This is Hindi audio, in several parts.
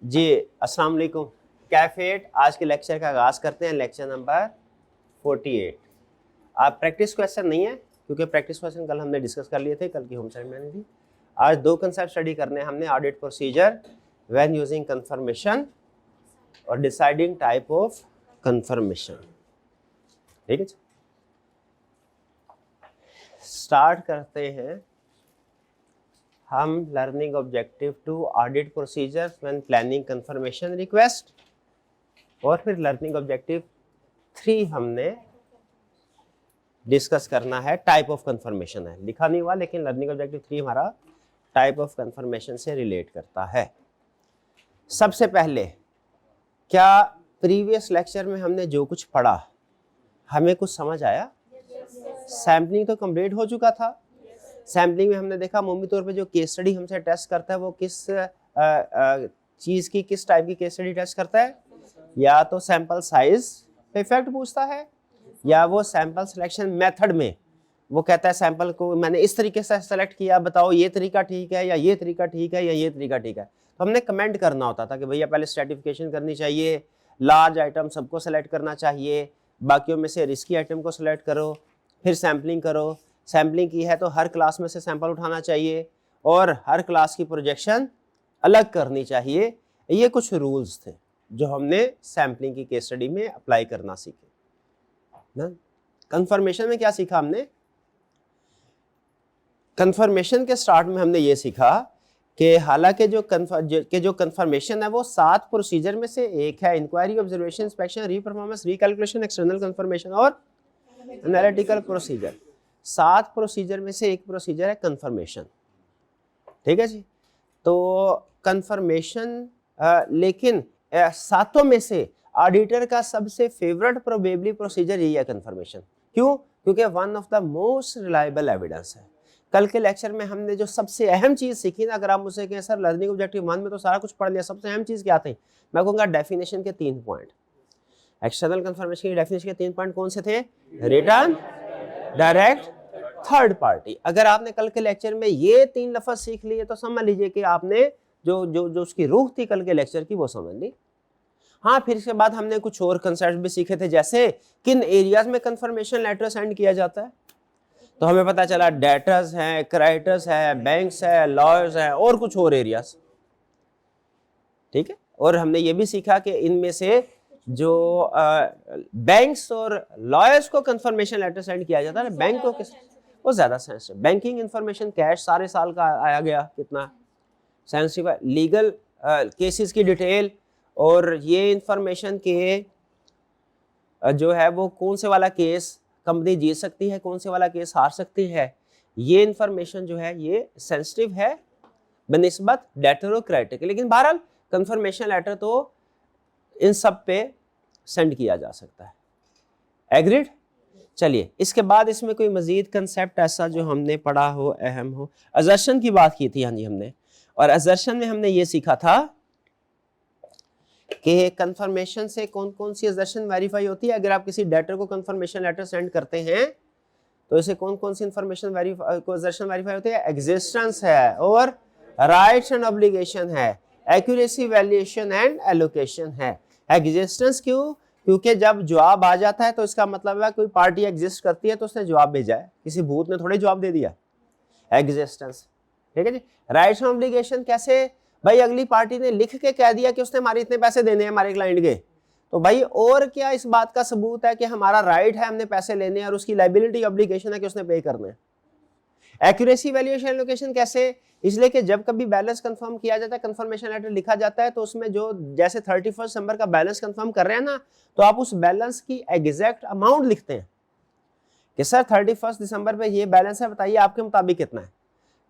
जी अस्सलाम वालेकुम। कैफेट आज के लेक्चर का आगाज़ करते हैं, लेक्चर नंबर 48। आप प्रैक्टिस क्वेश्चन नहीं है क्योंकि प्रैक्टिस क्वेश्चन कल हमने डिस्कस कर लिए थे, कल की होम असाइनमेंट में थी। आज दो कंसेप्ट स्टडी करने हैं हमने, audit procedure when using confirmation और डिसाइडिंग टाइप ऑफ कंफर्मेशन। ठीक है, स्टार्ट करते हैं हम learning objective 2 audit procedure when planning confirmation request, और फिर लर्निंग ऑब्जेक्टिव 3 हमने डिस्कस करना है टाइप ऑफ कंफर्मेशन है, लिखा नहीं हुआ लेकिन लर्निंग ऑब्जेक्टिव 3 हमारा टाइप ऑफ कंफर्मेशन से रिलेट करता है। सबसे पहले, क्या प्रीवियस लेक्चर में हमने जो कुछ पढ़ा हमें कुछ समझ आया? सैम्पलिंग तो कंप्लीट हो चुका था। सैम्पलिंग में हमने देखा अमूमी तौर पे जो केस स्टडी हमसे टेस्ट करता है वो किस चीज़ की, किस टाइप की केस स्टडी टेस्ट करता है? या तो सैंपल साइज पे इफेक्ट पूछता है, या वो सैंपल सिलेक्शन मेथड में वो कहता है सैंपल को मैंने इस तरीके से सेलेक्ट किया, बताओ ये तरीका ठीक है या ये तरीका ठीक है या ये तरीका ठीक है। तो हमने कमेंट करना होता था कि भैया पहले स्ट्रेटिफिकेशन करनी चाहिए, लार्ज आइटम सबको सेलेक्ट करना चाहिए, बाकियों में से रिस्की आइटम को सेलेक्ट करो, फिर सैम्पलिंग करो। सैम्पलिंग की है तो हर क्लास में से सैंपल उठाना चाहिए और हर क्लास की प्रोजेक्शन अलग करनी चाहिए। ये कुछ रूल्स थे जो हमने सैम्पलिंग की केस स्टडी में अप्लाई करना सीखे ना। कंफर्मेशन में क्या सीखा हमने? कंफर्मेशन के स्टार्ट में हमने ये सीखा कि हालांकि जो कंफर्मेशन है वो 7 प्रोसीजर में से एक है, inquiry, observation, inspection, reperformance, recalculation, external confirmation और एनालिटिकल प्रोसीजर। 7 प्रोसीजर में से एक प्रोसीजर है कंफर्मेशन। ठीक है जी। तो कंफर्मेशन लेकिन 7 में से ऑडिटर का सबसे फेवरेट प्रोबेबली प्रोसीजर यही है कंफर्मेशन। क्यों? क्योंकि one of the most reliable evidence है। कल के लेक्चर में हमने जो सबसे अहम चीज सीखी ना, अगर आप मुझसे कहें सर लर्निंग ऑब्जेक्टिव 1 में तो सारा कुछ पढ़ लिया, सबसे अहम चीज क्या थी? मैं कहूँगा डेफिनेशन के 3 पॉइंट। एक्सटर्नल कंफर्मेशन की डेफिनेशन के 3 पॉइंट कौन से थे? Return, direct, third party. अगर आपने कल के लेक्चर में ये 3 लफ्ज सीख लिए तो समझ लीजिए कि आपने जो जो जो उसकी रूह थी कल के लेक्चर की वो समझ ली। हाँ, फिर इसके बाद हमने कुछ और कंसेप्ट भी सीखे थे, जैसे किन एरियाज में कंफर्मेशन लेटर सेंड किया जाता है। तो हमें पता चला डेटर्स हैं, क्रेडिटर्स है, बैंक्स है, लॉयर्स है और कुछ और एरियाज। ठीक है। और हमने ये भी सीखा कि इनमें से जो बैंक्स और लॉयर्स को कंफर्मेशन लेटर सेंड किया जाता है, बैंक को वो ज्यादा सेंसिटिव। बैंकिंग इंफॉर्मेशन, कैश सारे साल का आया गया, कितना सेंसिटिव है। लीगल केसेस की डिटेल और ये इंफॉर्मेशन के जो है वो कौन से वाला केस कंपनी जीत सकती है, कौन से वाला केस हार सकती है, ये इंफॉर्मेशन जो है ये सेंसिटिव है बनिस्बत डेटर और क्रेडिटर के। लेकिन बहरहाल कंफर्मेशन लेटर तो इन सब पे सेंड किया जा सकता है। एग्रीड? चलिए, इसके बाद इसमें कोई मजीद कंसेप्ट ऐसा जो हमने पढ़ा हो, अहम हो। असर्शन की बात की थी, हाँ जी हमने, और असर्शन में हमने ये सीखा था कि कंफर्मेशन से कौन कौन सी असर्शन वेरीफाई होती है। अगर आप किसी डेटर को कंफर्मेशन लेटर सेंड करते हैं तो इसे कौन कौन सी इंफॉर्मेशन असर्शन वेरीफाई होती है? एग्जिस्टेंस है और राइट्स एंड ऑब्लिगेशन है, एक्यूरेसी, वैल्यूएशन एंड एलोकेशन है। एग्जिस्टेंस क्यों? क्योंकि जब जवाब आ जाता है तो इसका मतलब है कोई पार्टी एग्जिस्ट करती है तो उसने जवाब भेजा है, किसी भूत ने थोड़े जवाब दे दिया। एग्जिस्टेंस। ठीक है जी। राइट्स एंड ऑब्लिगेशन कैसे? भाई अगली पार्टी ने लिख के कह दिया कि उसने हमारे इतने पैसे देने हैं हमारे क्लाइंट के, तो भाई और क्या इस बात का सबूत है कि हमारा राइट है हमने पैसे लेने और उसकी लाइबिलिटी ऑब्लिगेशन है कि उसने पे करने। एक्यूरेसी, वैल्यूएशन, एलोकेशन कैसे? इसलिए कि जब कभी बैलेंस कंफर्म किया जाता है, कंफर्मेशन लेटर लिखा जाता है, तो उसमें जो जैसे 31 दिसंबर का बैलेंस कंफर्म कर रहे हैं ना, तो आप उस बैलेंस की एग्जैक्ट अमाउंट लिखते हैं कि सर 31 दिसंबर पे ये बैलेंस है, बताइए आपके मुताबिक कितना है।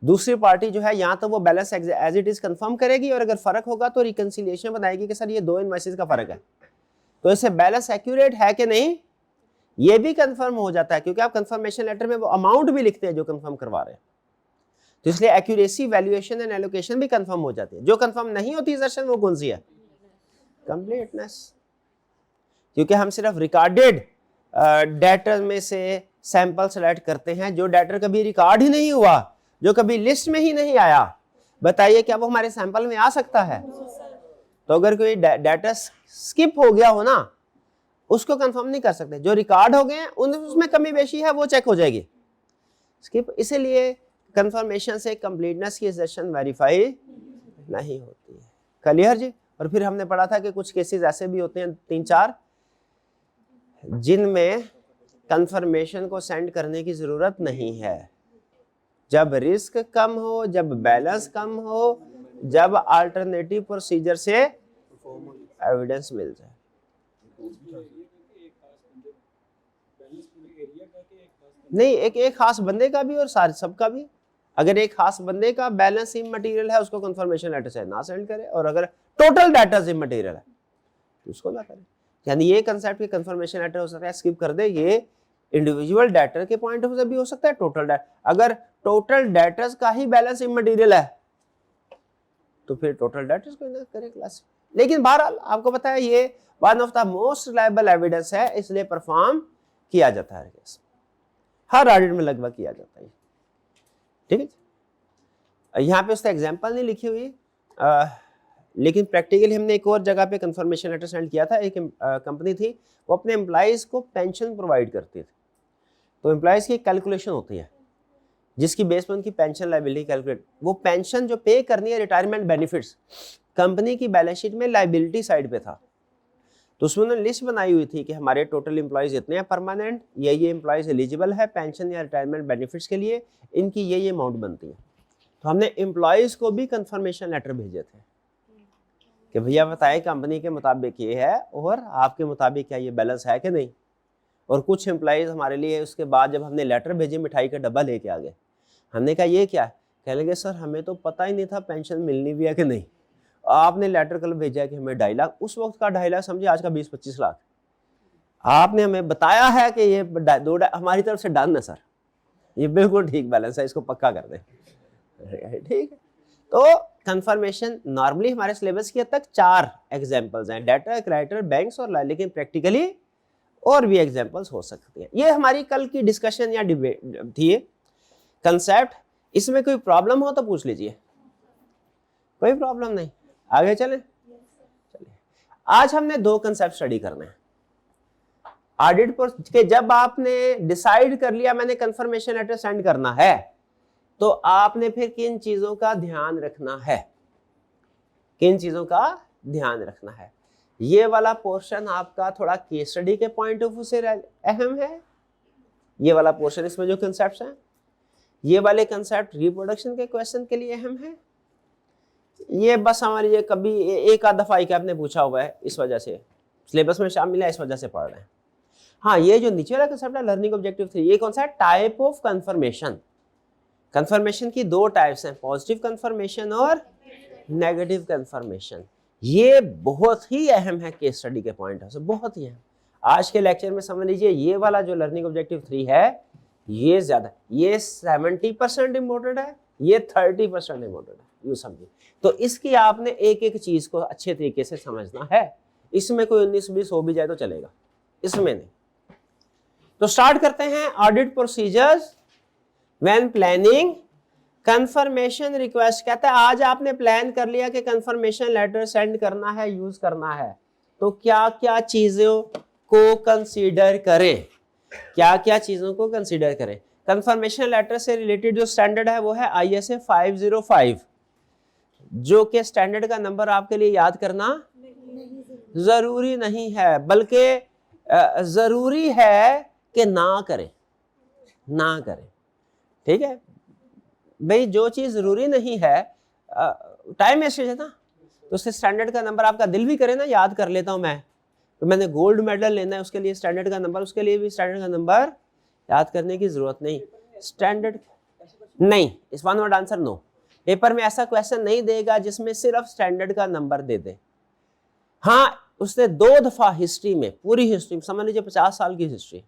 दूसरी पार्टी जो है यहाँ तो वो balance as it is confirm करेगी और अगर फर्क होगा तो रिकंसिलिएशन बनाएगी कि सर ये 2 इनवॉइसेस का फर्क है, तो इससे बैलेंस एक्यूरेट है कि नहीं ये भी कंफर्म हो जाता है, क्योंकि आप कंफर्मेशन लेटर में वो अमाउंट भी लिखते हैं जो कंफर्म करवा रहे हैं। तो इसलिए एक्यूरेसी, वैल्यूएशन एंड एलोकेशन भी कंफर्म हो जाती है। जो कंफर्म नहीं होती असर्शन वो कौन सी है? कंप्लीटनेस। क्योंकि हम सिर्फ रिकॉर्डेड डेटर में से सैंपल सेलेक्ट करते हैं, जो डेटर कभी रिकॉर्ड ही नहीं हुआ, जो कभी लिस्ट में ही नहीं आया, बताइए क्या वो हमारे सैंपल में आ सकता है? तो अगर कोई डाटा स्किप हो गया हो ना, उसको कंफर्म नहीं कर सकते। जो रिकॉर्ड हो गए हैं उसमें कमी बेशी है वो चेक हो जाएगी, स्किप। इसीलिए कंफर्मेशन से कंप्लीटनेस की असर्शन वेरीफाई नहीं होती है। क्लियर जी। और फिर हमने पढ़ा था कि कुछ केसेस ऐसे भी होते हैं 3-4 जिनमें कंफर्मेशन को सेंड करने की जरूरत नहीं है, जब रिस्क कम हो, जब बैलेंस कम हो, जब अल्टरनेटिव प्रोसीजर से एविडेंस मिल जाए। नहीं, एक खास बंदे का भी और सारे सबका भी। अगर एक खास बंदे का बैलेंस इमटेरियल है उसको कंफर्मेशन लेटर से ना सेंड करे, और अगर टोटल डाटा इमटेरियल है तो उसको ना करे। यानी ये कंसेप्ट की कंफर्मेशन लेटर हो सकता है स्किप कर दे, ये इंडिविजुअल डाटा के पॉइंट ऑफ व्यू से भी हो सकता है। टोटल डाटा, अगर टोटल डाटा का ही बैलेंस इमटेरियल है तो फिर टोटल डाटा को ना करे क्लास। लेकिन बहरहाल आपको पता है ये one of the most reliable evidence है, इसलिए परफॉर्म किया जाता है, हर ऑडिट में लगभग किया जाता है। ठीक है, यहाँ पे उसका एग्जांपल नहीं लिखी हुई, लेकिन प्रैक्टिकली हमने एक और जगह पे कंफर्मेशन लेटर सेंड किया था। एक कंपनी थी, वो अपने एम्प्लॉइज को पेंशन प्रोवाइड करती थी। तो एम्प्लॉइज की कैलकुलेशन होती है जिसकी बेस पर उनकी पेंशन लायबिलिटी कैलकुलेट, वो पेंशन जो पे करनी है, रिटायरमेंट बेनिफिट्स, कंपनी की बैलेंस शीट में लायबिलिटी साइड पे था। तो उसमें उन्होंने लिस्ट बनाई हुई थी कि हमारे टोटल एम्प्लॉइज इतने हैं परमानेंट, ये एम्प्लॉइज एलिजिबल है पेंशन या रिटायरमेंट बेनिफिट्स के लिए, इनकी ये अमाउंट बनती है। तो हमने एम्प्लॉइज को भी कंफर्मेशन लेटर भेजे थे कि भैया बताएं कंपनी के मुताबिक ये है और आपके मुताबिक क्या ये बैलेंस है कि नहीं। और कुछ एम्प्लॉइज हमारे लिए उसके बाद जब हमने लेटर भेजे मिठाई का डब्बा लेके आ गए, हमने कहा ये क्या है, कह लगे सर हमें तो पता ही नहीं था पेंशन मिलनी भी है कि नहीं, आपने लेटर कल भेजा है कि हमें 2.5 लाख, उस वक्त का 2.5 लाख समझिए आज का 20-25 लाख, आपने हमें बताया है कि ये हमारी तरफ से डन है सर, ये बिल्कुल ठीक बैलेंस है, इसको पक्का कर दें। ठीक है, तो कंफर्मेशन नॉर्मली हमारे सिलेबस की हद तक 4 एग्जांपल्स हैं, डेटा, क्रेडिटर, बैंक्स और लेकिन प्रैक्टिकली और भी एग्जांपल्स हो सकती हैं। ये हमारी कल की डिस्कशन या डिबेट थी कंसेप्ट। इसमें कोई प्रॉब्लम हो तो पूछ लीजिए, कोई प्रॉब्लम नहीं, आगे चलें। चलिए, आज हमने 2 कंसेप्ट स्टडी करने हैं ऑडिट पर के। जब आपने डिसाइड कर लिया मैंने कंफर्मेशन लेटर सेंड करना है, तो आपने फिर किन चीजों का ध्यान रखना है, किन चीजों का ध्यान रखना है। ये वाला पोर्शन आपका थोड़ा केस स्टडी के पॉइंट ऑफ व्यू से अहम है, ये वाला पोर्शन, इसमें जो कंसेप्ट्स हैं, ये वाले कंसेप्ट रिप्रोडक्शन के क्वेश्चन के लिए अहम है। ये बस हमारी ये कभी एक आध दफा एक आपने पूछा हुआ है, इस वजह से सिलेबस में शामिल है, इस वजह से पढ़ रहे हैं। हाँ, ये जो नीचे वाला कंसेप्ट है लर्निंग ऑब्जेक्टिव 3, ये कौन सा है, टाइप ऑफ कंफर्मेशन। कंफर्मेशन की 2 टाइप्स हैं, पॉजिटिव कंफर्मेशन और नेगेटिव कंफर्मेशन। ये बहुत ही अहम है केस स्टडी के पॉइंट से, बहुत ही अहम। आज के लेक्चर में समझ लीजिए ये वाला जो लर्निंग ऑब्जेक्टिव 3 है ये ज्यादा, ये 70% इम्पोर्टेंट है, ये 30% इम्पोर्टेंट है, यूं समझिए। तो इसकी आपने एक एक चीज को अच्छे तरीके से समझना है। इसमें कोई 19-20 हो भी जाए तो चलेगा, इसमें नहीं। तो स्टार्ट करते हैं। Audit procedures when planning confirmation request. कहता है आज आपने प्लान कर लिया कि कंफर्मेशन लेटर सेंड करना है, यूज करना है, तो क्या क्या चीजों को कंसीडर करें, क्या क्या चीजों को कंसीडर करें। कंफर्मेशन लेटर से रिलेटेड जो स्टैंडर्ड है वो है ISA 505, जो कि स्टैंडर्ड का नंबर आपके लिए याद करना जरूरी नहीं है, बल्कि जरूरी है कि ना करें, ना करें। ठीक है भाई, जो चीज जरूरी नहीं है, टाइम वेस्टेज है ना, तो उससे स्टैंडर्ड का नंबर आपका दिल भी करे ना, याद कर लेता हूं मैं, तो मैंने गोल्ड मेडल लेना है उसके लिए स्टैंडर्ड का नंबर, उसके लिए भी स्टैंडर्ड का नंबर याद करने की जरूरत नहीं। स्टैंडर्ड नहीं, इस one word answer no. Paper में ऐसा क्वेश्चन नहीं देगा जिसमें सिर्फ स्टैंडर्ड का नंबर दे दे। हाँ, उसने 2 दफा हिस्ट्री में, पूरी हिस्ट्री समझ लीजिए 50 साल की हिस्ट्री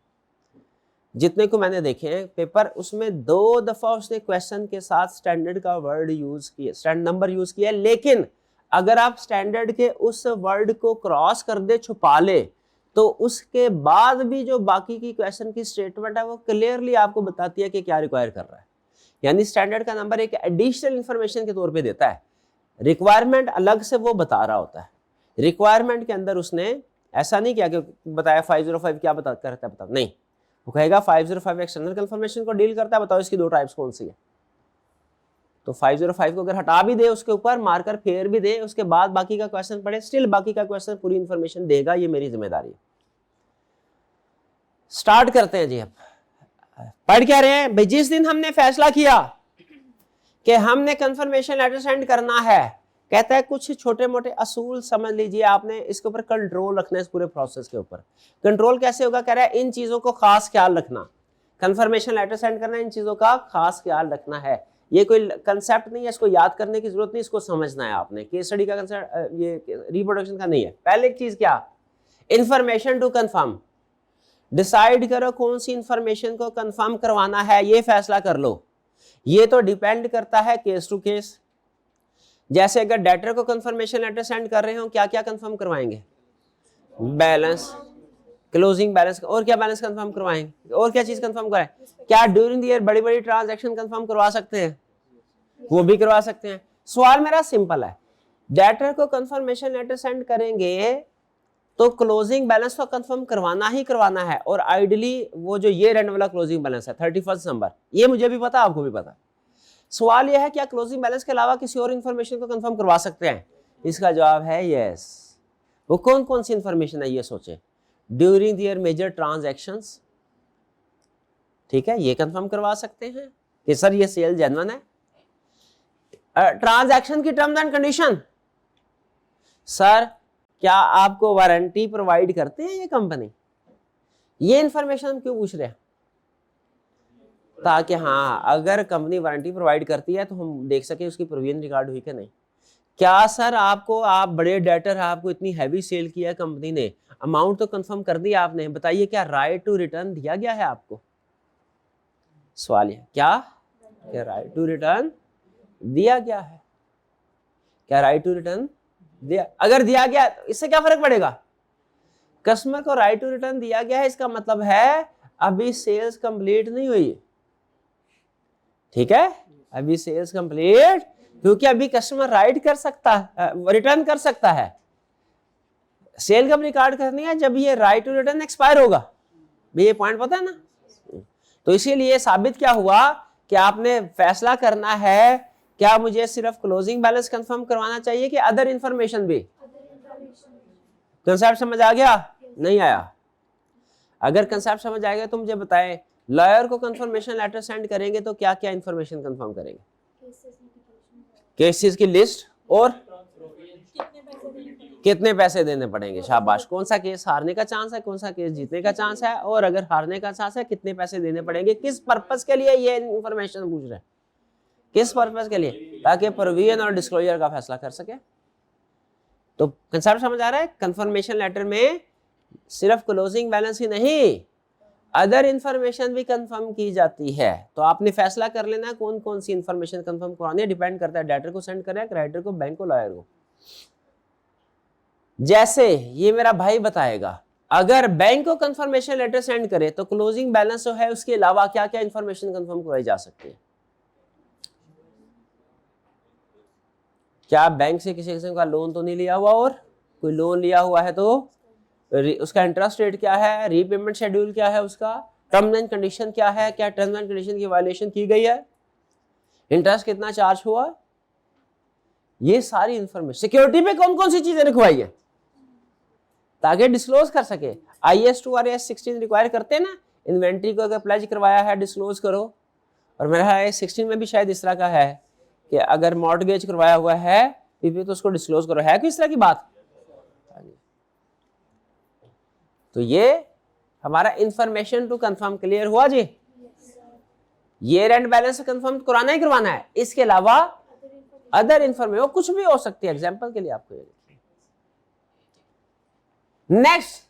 जितने को मैंने देखे हैं पेपर, उसमें 2 दफा उसने क्वेश्चन के साथ स्टैंडर्ड का वर्ड यूज किया, स्टैंडर्ड नंबर यूज किया। लेकिन अगर आप स्टैंडर्ड के उस वर्ड को क्रॉस कर दे, छुपा ले, तो उसके बाद भी जो बाकी की क्वेश्चन की स्टेटमेंट है वो क्लियरली आपको बताती है कि क्या रिक्वायर कर रहा है। यानी स्टैंडर्ड का नंबर एक एडिशनल इंफॉर्मेशन के तौर पे देता है, रिक्वायरमेंट अलग से वो बता रहा होता है। रिक्वायरमेंट के अंदर उसने ऐसा नहीं किया कि बताया 505 क्या करता है बता, नहीं, वो कहेगा 505 एक्सटर्नल कंफर्मेशन को डील करता है, बताओ इसकी 2 टाइप्स कौन सी है। तो 505 को अगर हटा भी दे उसके ऊपर मार्कर फेर भी दे, उसके बाद बाकी का क्वेश्चन पढ़े, स्टिल बाकी का क्वेश्चन पूरी इंफॉर्मेशन देगा, ये मेरी जिम्मेदारी है। स्टार्ट करते हैं जी। अब पढ़ क्या रहे हैं भाई, जिस दिन हमने फैसला किया कि हमने कंफर्मेशन लेटर सेंड करना है, कहता है कुछ छोटे मोटे असूल समझ लीजिए आपने, इसके ऊपर कंट्रोल रखना है, इस पूरे प्रोसेस के ऊपर। कंट्रोल कैसे होगा, कह रहा है इन चीजों को खास ख्याल रखना, कंफर्मेशन लेटर सेंड करना, इन चीजों का खास ख्याल रखना है। ये कोई कंसेप्ट नहीं है, इसको याद करने की जरूरत नहीं, इसको समझना है आपने। केस स्टडी का कंसेप्ट ये रिप्रोडक्शन का नहीं है। पहले एक चीज क्या, इंफॉर्मेशन टू कंफर्म, डिसाइड करो कौन सी इंफॉर्मेशन को कंफर्म करवाना है, ये फैसला कर लो। ये तो डिपेंड करता है केस टू केस। जैसे अगर डेटर को कंफर्मेशन लेटर सेंड कर रहे हो, क्या क्या कंफर्म करवाएंगे, बैलेंस, क्लोजिंग बैलेंस, और क्या बैलेंस कंफर्म करवाएंगे, और क्या चीज कंफर्म कराएं, क्या ड्यूरिंग द ईयर बड़ी बड़ी ट्रांजैक्शन कंफर्म करवा सकते हैं, वो भी करवा सकते हैं। सवाल मेरा सिंपल है, डेटर को कंफर्मेशन लेटर सेंड करेंगे तो क्लोजिंग बैलेंस तो कंफर्म करवाना ही करवाना है, और आइडियली वो जो ये एंड वाला क्लोजिंग बैलेंस है 31 दिसंबर, ये मुझे भी पता, आपको भी पता। सवाल यह है क्या क्लोजिंग बैलेंस के अलावा किसी और इंफॉर्मेशन को कंफर्म करवा सकते हैं, इसका जवाब है यस। वो कौन कौन सी इंफॉर्मेशन है ये सोचे, during the year major transactions, ठीक है, ये कंफर्म करवा सकते हैं कि सर ये सेल जेन्युइन है। ट्रांजैक्शन की टर्म्स एंड कंडीशन, सर क्या आपको वारंटी प्रोवाइड करते हैं ये कंपनी, ये इंफॉर्मेशन हम क्यों पूछ रहे हैं, ताकि हाँ अगर कंपनी वारंटी प्रोवाइड करती है तो हम देख सके उसकी प्रोविजन रिकॉर्ड हुई कि नहीं। क्या सर आपको, आप बड़े डेटर, आपको इतनी हैवी सेल किया कंपनी ने, अमाउंट तो कंफर्म कर दिया आपने, बताइए क्या राइट टू रिटर्न दिया गया है आपको। सवाल है क्या राइट टू रिटर्न दिया गया है, क्या राइट टू रिटर्न दिया, अगर दिया गया तो इससे क्या फर्क पड़ेगा, कस्टमर को राइट टू रिटर्न दिया गया है, इसका मतलब है अभी सेल्स कंप्लीट नहीं हुई, ठीक है, अभी सेल्स कंप्लीट, क्योंकि अभी कस्टमर राइट कर सकता है, रिटर्न कर सकता है। सेल कब रिकॉर्ड करनी है, जब ये राइट टू रिटर्न एक्सपायर होगा, ये पॉइंट पता है ना। तो इसीलिए साबित क्या हुआ कि आपने फैसला करना है क्या मुझे सिर्फ क्लोजिंग बैलेंस कंफर्म करवाना चाहिए कि अदर इंफॉर्मेशन भी। कंसेप्ट समझ आ गया, नहीं आया? अगर कंसेप्ट समझ आएगा तो मुझे बताएं, लॉयर को कंफर्मेशन लेटर सेंड करेंगे तो क्या क्या इंफॉर्मेशन कंफर्म करेंगे, केसेस की लिस्ट और कितने पैसे देने पड़ेंगे, शाबाश, कौन सा केस हारने का चांस है, कौन सा केस जीतने का चांस है, और अगर हारने का चांस है कितने पैसे देने पड़ेंगे, किस पर्पस के लिए ये इंफॉर्मेशन पूछ रहे हैं, किस पर्पस के लिए, ताकि प्रोविजन और डिस्क्लोजर का फैसला कर सके। तो कंसेप्ट समझ आ रहा है, कंफर्मेशन लेटर में सिर्फ क्लोजिंग बैलेंस ही नहीं, अदर इंफॉर्मेशन भी कंफर्म की जाती है। तो आपने फैसला कर लेना कौन कौन सी इंफॉर्मेशन कंफर्म करवानी है, डिपेंड करता है डेटर को सेंड करें, क्रेडिटर को, बैंक को, लॉयर को। जैसे ये मेरा भाई बताएगा, अगर बैंक को कंफर्मेशन लेटर सेंड करे तो क्लोजिंग बैलेंस जो है उसके अलावा क्या क्या इंफॉर्मेशन कंफर्म करवाई जा सकती है। क्या बैंक से किसी किस्म का लोन तो नहीं लिया हुआ, और कोई लोन लिया हुआ है तो उसका इंटरेस्ट रेट क्या है, रीपेमेंट शेड्यूल क्या है, उसका टर्म एंड कंडीशन क्या है, क्या टर्म एंड कंडीशन की वायलेशन की गई है, इंटरेस्ट कितना चार्ज हुआ, ये सारी इंफॉर्मेशन। सिक्योरिटी पे कौन कौन सी चीजें लिखवाई है ताकि डिस्क्लोज कर सके। IS2 और IS16 रिक्वायर करते हैं ना, इन्वेंट्री को अगर प्लेज करवाया है डिस्क्लोज करो, और मेरा IS16 में भी शायद इस तरह का है कि अगर मॉर्टगेज करवाया हुआ है पीपी तो उसको डिस्क्लोज करो, है किस तरह की बात। तो ये हमारा इंफॉर्मेशन टू कंफर्म क्लियर हुआ जी। ईयर एंड बैलेंस कंफर्म कराना ही करवाना है, इसके अलावा अदर इंफॉर्मेशन कुछ भी हो सकती है, एग्जांपल के लिए आपको ये। नेक्स्ट,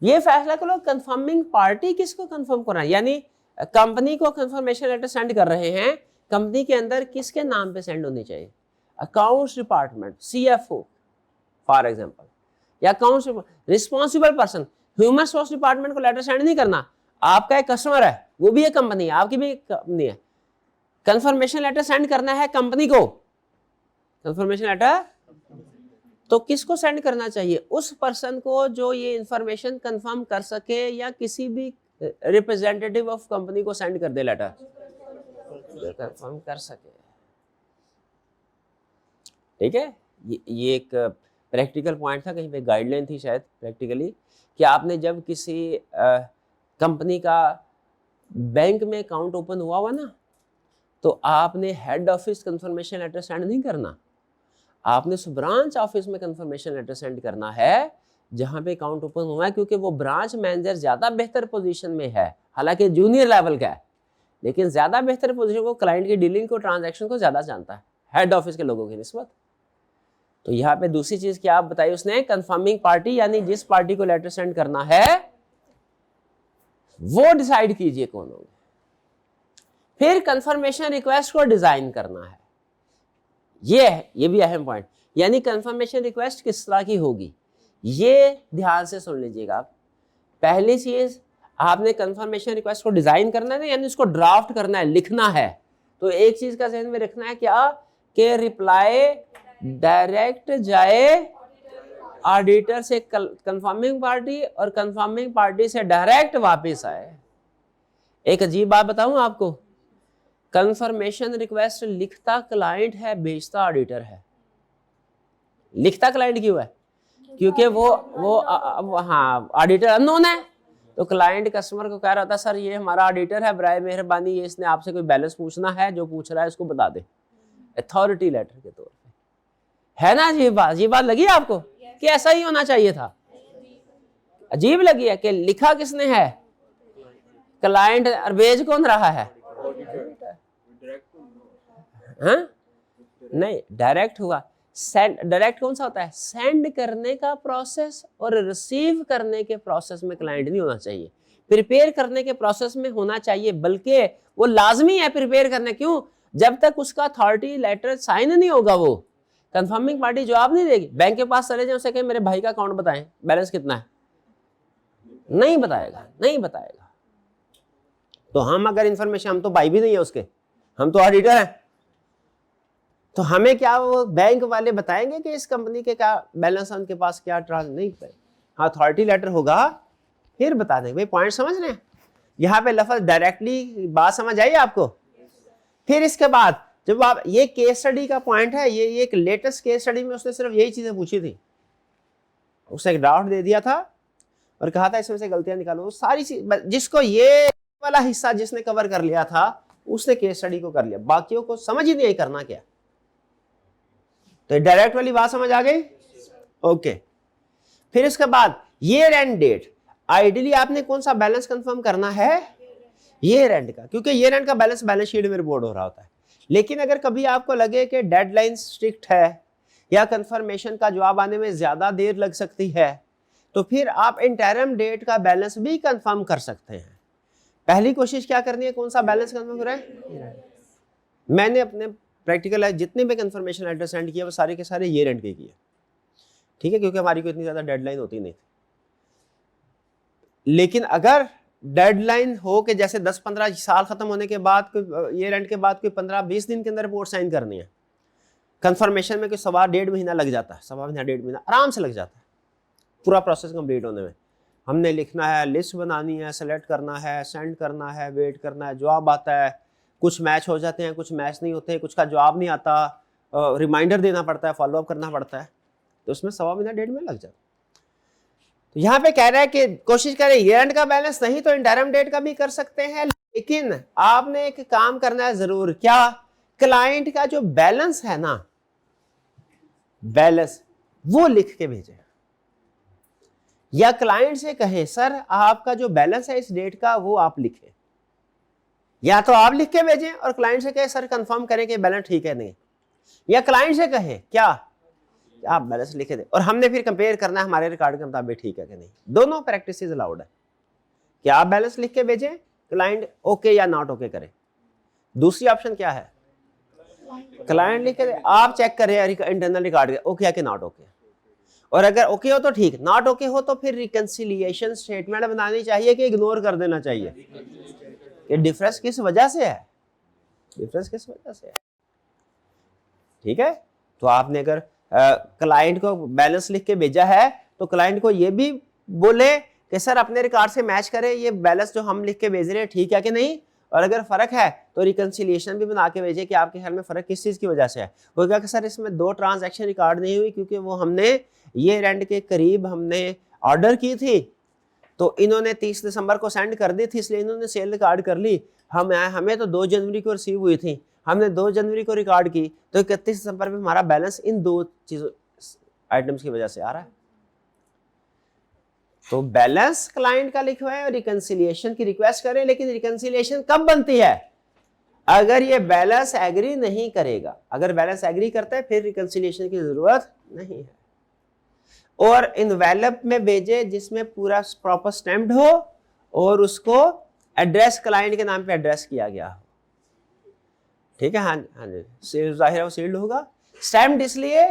ये फैसला करो कंफर्मिंग पार्टी किसको कंफर्म करना है, यानी कंपनी को कंफर्मेशन लेटर सेंड कर रहे हैं, कंपनी के अंदर किसके नाम पे सेंड होनी चाहिए, accounts department, CFO for example, या accounts responsible person, human resource department को लेटर सेंड नहीं करना। आपका एक कस्टमर है, वो भी एक कंपनी है, आपकी भी कंपनी है, कंफर्मेशन लेटर सेंड करना है कंपनी को, कंफर्मेशन लेटर तो किसको सेंड करना चाहिए? उस पर्सन को जो ये इंफॉर्मेशन कंफर्म कर सके, या किसी भी रिप्रेजेंटेटिव ऑफ कंपनी को सेंड कर दे लेटर, कंफर्म कर सके। ठीक है, ये एक प्रैक्टिकल पॉइंट था, कहीं पे गाइडलाइन थी शायद प्रैक्टिकली, कि आपने जब किसी कंपनी का बैंक में अकाउंट ओपन हुआ ना, तो आपने head office confirmation letter send नहीं करना, आपने उस ब्रांच ऑफिस में कंफर्मेशन लेटर सेंड करना है जहां पे अकाउंट ओपन हुआ है, क्योंकि वो ब्रांच मैनेजर ज्यादा बेहतर पोजीशन में है, हालांकि जूनियर लेवल का है, लेकिन ज्यादा बेहतर पोजीशन को, क्लाइंट की डीलिंग को, ट्रांजैक्शन को ज्यादा जानता है हेड ऑफिस के लोगों की निस्बत। तो यहाँ पे दूसरी चीज क्या आप बताई उसने, कंफर्मिंग पार्टी, यानी जिस पार्टी को लेटर सेंड करना है वो डिसाइड कीजिए कौन होंगे। फिर कंफर्मेशन रिक्वेस्ट को डिजाइन करना है, ये भी अहम पॉइंट, यानी कंफर्मेशन रिक्वेस्ट किस तरह की होगी, ये ध्यान से सुन लीजिएगा आप। पहली चीज, आपने कंफर्मेशन रिक्वेस्ट को डिजाइन करना है, यानी उसको ड्राफ्ट करना है, लिखना है। तो एक चीज का ध्यान में रखना है क्या, कि रिप्लाई डायरेक्ट जाए ऑडिटर से कंफर्मिंग पार्टी, और कंफर्मिंग पार्टी से डायरेक्ट वापस आए। एक अजीब बात बताऊं आपको, कंफर्मेशन रिक्वेस्ट लिखता क्लाइंट है, भेजता ऑडिटर है। लिखता क्लाइंट क्यों है? क्योंकि वो हाँ ऑडिटर अननोन है, तो क्लाइंट कस्टमर को कह रहा था सर ये हमारा ऑडिटर है, बराए मेहरबानी ये इसने आपसे कोई बैलेंस पूछना है, जो पूछ रहा है उसको बता दे, अथॉरिटी लेटर के तौर पे। है ना अजीब बात लगी आपको कि ऐसा ही होना चाहिए था? अजीब लगी है कि लिखा किसने है, क्लाइंट, और भेज कौन रहा है? हाँ नहीं, डायरेक्ट हुआ। सेंड, डायरेक्ट कौन सा होता है? सेंड करने का प्रोसेस और रिसीव करने के प्रोसेस में क्लाइंट नहीं होना चाहिए, प्रिपेयर करने के प्रोसेस में होना चाहिए, बल्कि वो लाजमी है प्रिपेयर करने। क्यों? जब तक उसका अथॉरिटी लेटर साइन नहीं होगा, वो कंफर्मिंग पार्टी जवाब नहीं देगी। बैंक के पास चले जाए, उसे कहे मेरे भाई का अकाउंट बताएं, बैलेंस कितना है, नहीं बताएगा। तो हम अगर इंफॉर्मेशन, हम तो भाई भी नहीं है उसके, हम तो ऑडिटर हैं, तो हमें क्या वो बैंक वाले बताएंगे कि इस कंपनी के क्या बैलेंस है, उनके पास क्या ट्रांस नहीं बताएंगे। हाँ अथॉरिटी लेटर होगा फिर बता देंगे। भाई पॉइंट समझ रहे हैं? यहाँ पे लफ्ज डायरेक्टली बात समझ आई आपको? फिर इसके बाद जब आप, ये केस स्टडी का पॉइंट है, ये एक लेटेस्ट केस स्टडी में उसने सिर्फ यही चीजें पूछी थी, उसने एक ड्राफ्ट दे दिया था और कहा था इसमें से गलतियां निकालो, सारी चीज, जिसको ये वाला हिस्सा जिसने कवर कर लिया था उसने केस स्टडी को कर लिया, बाकियों को समझ ही नहीं करना क्या। तो डायरेक्ट वाली बात समझ आ गई? ओके। फिर इसके बाद ईयर एंड डेट, आइडियली आपने कौन सा बैलेंस कंफर्म करना है? ईयर एंड का, क्योंकि ईयर एंड का बैलेंस बैलेंस शीट में रिपोर्ट हो रहा होता है। लेकिन अगर कभी आपको लगे कि डेडलाइन स्ट्रिक्ट है या कंफर्मेशन का जवाब आने में ज्यादा देर लग सकती है, तो फिर आप इंटरिम डेट का बैलेंस भी कंफर्म कर सकते हैं। पहली कोशिश क्या करनी है, कौन सा बैलेंस कंफर्म करें? मैंने अपने प्रैक्टिकल जितने भी कंफर्मेशन लेटर सेंड किए वो सारे के सारे ईयर एंड के किए, ठीक है, क्योंकि हमारी कोई इतनी ज्यादा डेडलाइन होती नहीं थी। लेकिन अगर डेडलाइन हो कि जैसे 10-15 साल खत्म होने के बाद, कोई ईयर एंड के बाद कोई 15-20 दिन के अंदर रिपोर्ट साइन करनी है, कंफर्मेशन में कोई 1.25 महीना लग जाता है, 1.25 महीना 1.5 महीना आराम से लग जाता है पूरा प्रोसेस कंप्लीट होने में। हमने लिखना है, लिस्ट बनानी है, सेलेक्ट करना है, सेंड करना है, वेट करना है, जवाब आता है, कुछ मैच हो जाते हैं, कुछ मैच नहीं होते, कुछ का जवाब नहीं आता, रिमाइंडर देना पड़ता है, फॉलोअप करना पड़ता है, तो उसमें 1.25 महीना 1.5 महीना लग जाता है। तो यहाँ पे कह रहा है कि कोशिश करें ईयर एंड का बैलेंस, नहीं तो इंटरिम डेट का भी कर सकते हैं, लेकिन आपने एक काम करना है जरूर, क्या? क्लाइंट का जो बैलेंस है ना, बैलेंस वो लिख के भेजें, या क्लाइंट से कहें सर आपका जो बैलेंस है इस डेट का वो आप लिखें, या तो आप लिख के भेजें और क्लाइंट से कहें सर कंफर्म करें कि बैलेंस ठीक है नहीं, या क्लाइंट से कहें क्या आप बैलेंस लिखे दें और हमने फिर कंपेयर करना है हमारे रिकॉर्ड के मुताबिक ठीक है कि नहीं। दोनों प्रैक्टिस अलाउड है कि आप बैलेंस लिख के भेजें, क्लाइंट ओके या नॉट ओके करे। दूसरी ऑप्शन क्या है? क्लाइंट लिख के आप चेक करें इंटरनल रिकॉर्ड ओके है कि नॉट ओके, और अगर ओके हो तो ठीक, नॉट ओके हो तो फिर रिकंसिलिएशन स्टेटमेंट बनानी चाहिए कि इग्नोर कर देना चाहिए कि डिफरेंस किस वजह से है, डिफरेंस किस वजह से है। ठीक है, तो आपने अगर क्लाइंट को बैलेंस लिख के भेजा है तो क्लाइंट को ये भी बोले कि सर अपने रिकॉर्ड से मैच करें, ये बैलेंस जो हम लिख के भेज रहे हैं ठीक है कि नहीं, और अगर फर्क है तो रिकंसिलिएशन भी बना के भेजे कि आपके ख्याल में फर्क किस चीज़ की वजह से है। वो क्या कि सर इसमें 2 ट्रांजैक्शन रिकॉर्ड नहीं हुई क्योंकि वो हमने ये एंड के करीब हमने ऑर्डर की थी तो इन्होंने 30 दिसंबर को सेंड कर दी थी, इसलिए इन्होंने सेल रिकॉर्ड कर ली। हमें तो 2 जनवरी को रिसीव हुई थी, हमने 2 जनवरी को रिकॉर्ड की तो 31 दिसंबर में हमारा बैलेंस इन 2 चीज़ों आइटम्स की वजह से आ रहा है। तो बैलेंस क्लाइंट का लिखा है और रिकंसिलिएशन की रिक्वेस्ट करें, लेकिन रिकंसिलिएशन कब बनती है? अगर ये बैलेंस एग्री नहीं करेगा। अगर बैलेंस एग्री करता है फिर रिकंसिलिएशन की जरूरत नहीं है। और इनवेलप में भेजे जिसमें पूरा प्रॉपर स्टैम्प्ड हो और उसको एड्रेस क्लाइंट के नाम पे एड्रेस किया गया हो। ठीक है, हाँ जी, सील जाहिर है वो सील्ड होगा। स्टैम्प्ड इसलिए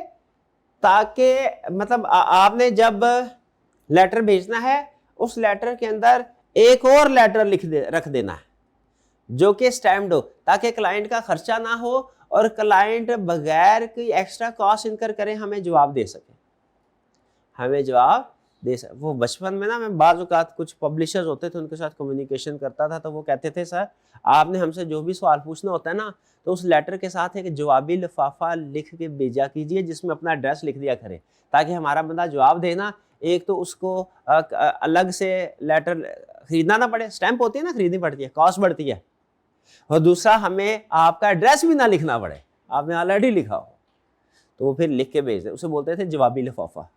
ताकि मतलब आपने जब लेटर भेजना है उस लेटर के अंदर एक और लेटर रख देना है जो कि स्टैम्प्ड हो, ताकि क्लाइंट का खर्चा ना हो और क्लाइंट बगैर कोई एक्स्ट्रा कॉस्ट इनकर करे हमें जवाब दे सके, वो बचपन में ना मैं बाज़ औक़ात कुछ पब्लिशर्स होते थे उनके साथ कम्युनिकेशन करता था तो वो कहते थे सर आपने हमसे जो भी सवाल पूछना होता है ना तो उस लेटर के साथ एक जवाबी लिफाफा लिख के भेजा कीजिए जिसमें अपना एड्रेस लिख दिया करें ताकि हमारा बंदा जवाब देना, एक तो उसको अलग से लेटर खरीदना ना पड़े, स्टैंप होती है ना खरीदनी पड़ती है, कॉस्ट बढ़ती है, और दूसरा हमें आपका एड्रेस भी ना लिखना पड़े, आपने ऑलरेडी लिखा हो तो वो फिर लिख के भेज दे, उसे बोलते थे जवाबी लिफाफा।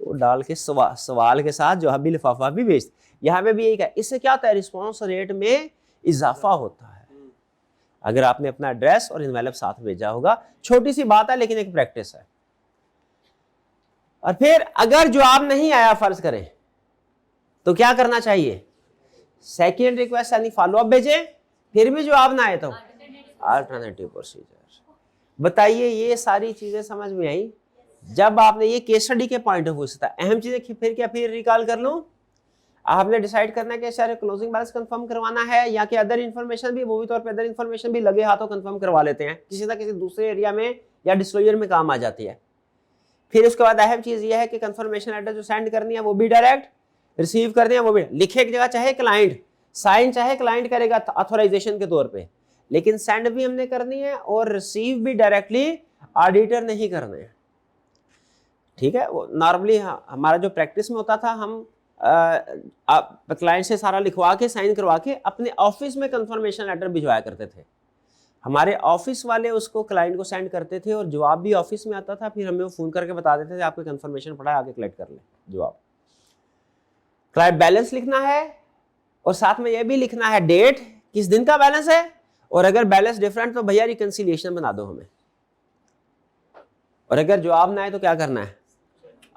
वो डाल के सवाल के साथ जवाबी लिफाफा भी भेज। यहाँ पे भी यही है, इससे क्या होता है रिस्पॉन्स रेट में इजाफा होता है अगर आपने अपना एड्रेस और इनवेलप साथ भेजा होगा। छोटी सी बात है लेकिन एक प्रैक्टिस है। और फिर अगर जवाब नहीं आया फर्ज करें तो क्या करना चाहिए? सेकेंड रिक्वेस्ट यानी फॉलोअप भेजें, फिर भी जवाब ना आए तो अल्टरनेटिव प्रोसीजर। बताइए ये सारी चीजें समझ में आई? जब आपने ये केस स्टडी के पॉइंट ऑफ व्यू से था, अहम चीजें फिर रिकॉल कर लूं। आपने डिसाइड करना है कि सारे क्लोजिंग बैलेंस कंफर्म करवाना है या कि अदर इन्फॉर्मेशन भी, मूवी तौर पे अदर इन्फॉर्मेशन भी लगे हाथों कंफर्म करवा लेते हैं, किसी ना किसी दूसरे एरिया में या डिस्क्लोजर में काम आ जाती है। फिर उसके बाद अहम चीज ये है कि कंफर्मेशन लेटर जो सेंड करनी है वो भी डायरेक्ट, रिसीव करनी है वो भी, लिखे की जगह चाहे क्लाइंट, साइन चाहे क्लाइंट करेगा ऑथोराइजेशन के तौर पे, लेकिन सेंड भी हमने करनी है और रिसीव भी डायरेक्टली ऑडिटर नहीं करने हैं। ठीक है, वो नॉर्मली हमारा जो प्रैक्टिस में होता था, हम क्लाइंट से सारा लिखवा के साइन करवा के अपने ऑफिस में कंफर्मेशन लेटर भिजवाया करते थे। हमारे ऑफिस वाले उसको क्लाइंट को सेंड करते थे और जवाब भी ऑफिस में आता था, फिर हमें वो फोन करके बता देते थे आपको कंफर्मेशन पड़ा है आगे कलेक्ट कर ले जवाब। क्लाइंट बैलेंस लिखना है और साथ में ये भी लिखना है डेट, किस दिन का बैलेंस है, और अगर बैलेंस डिफरेंट तो भैया रिकंसिलिएशन बना दो हमें, और अगर जवाब ना आए तो क्या करना है?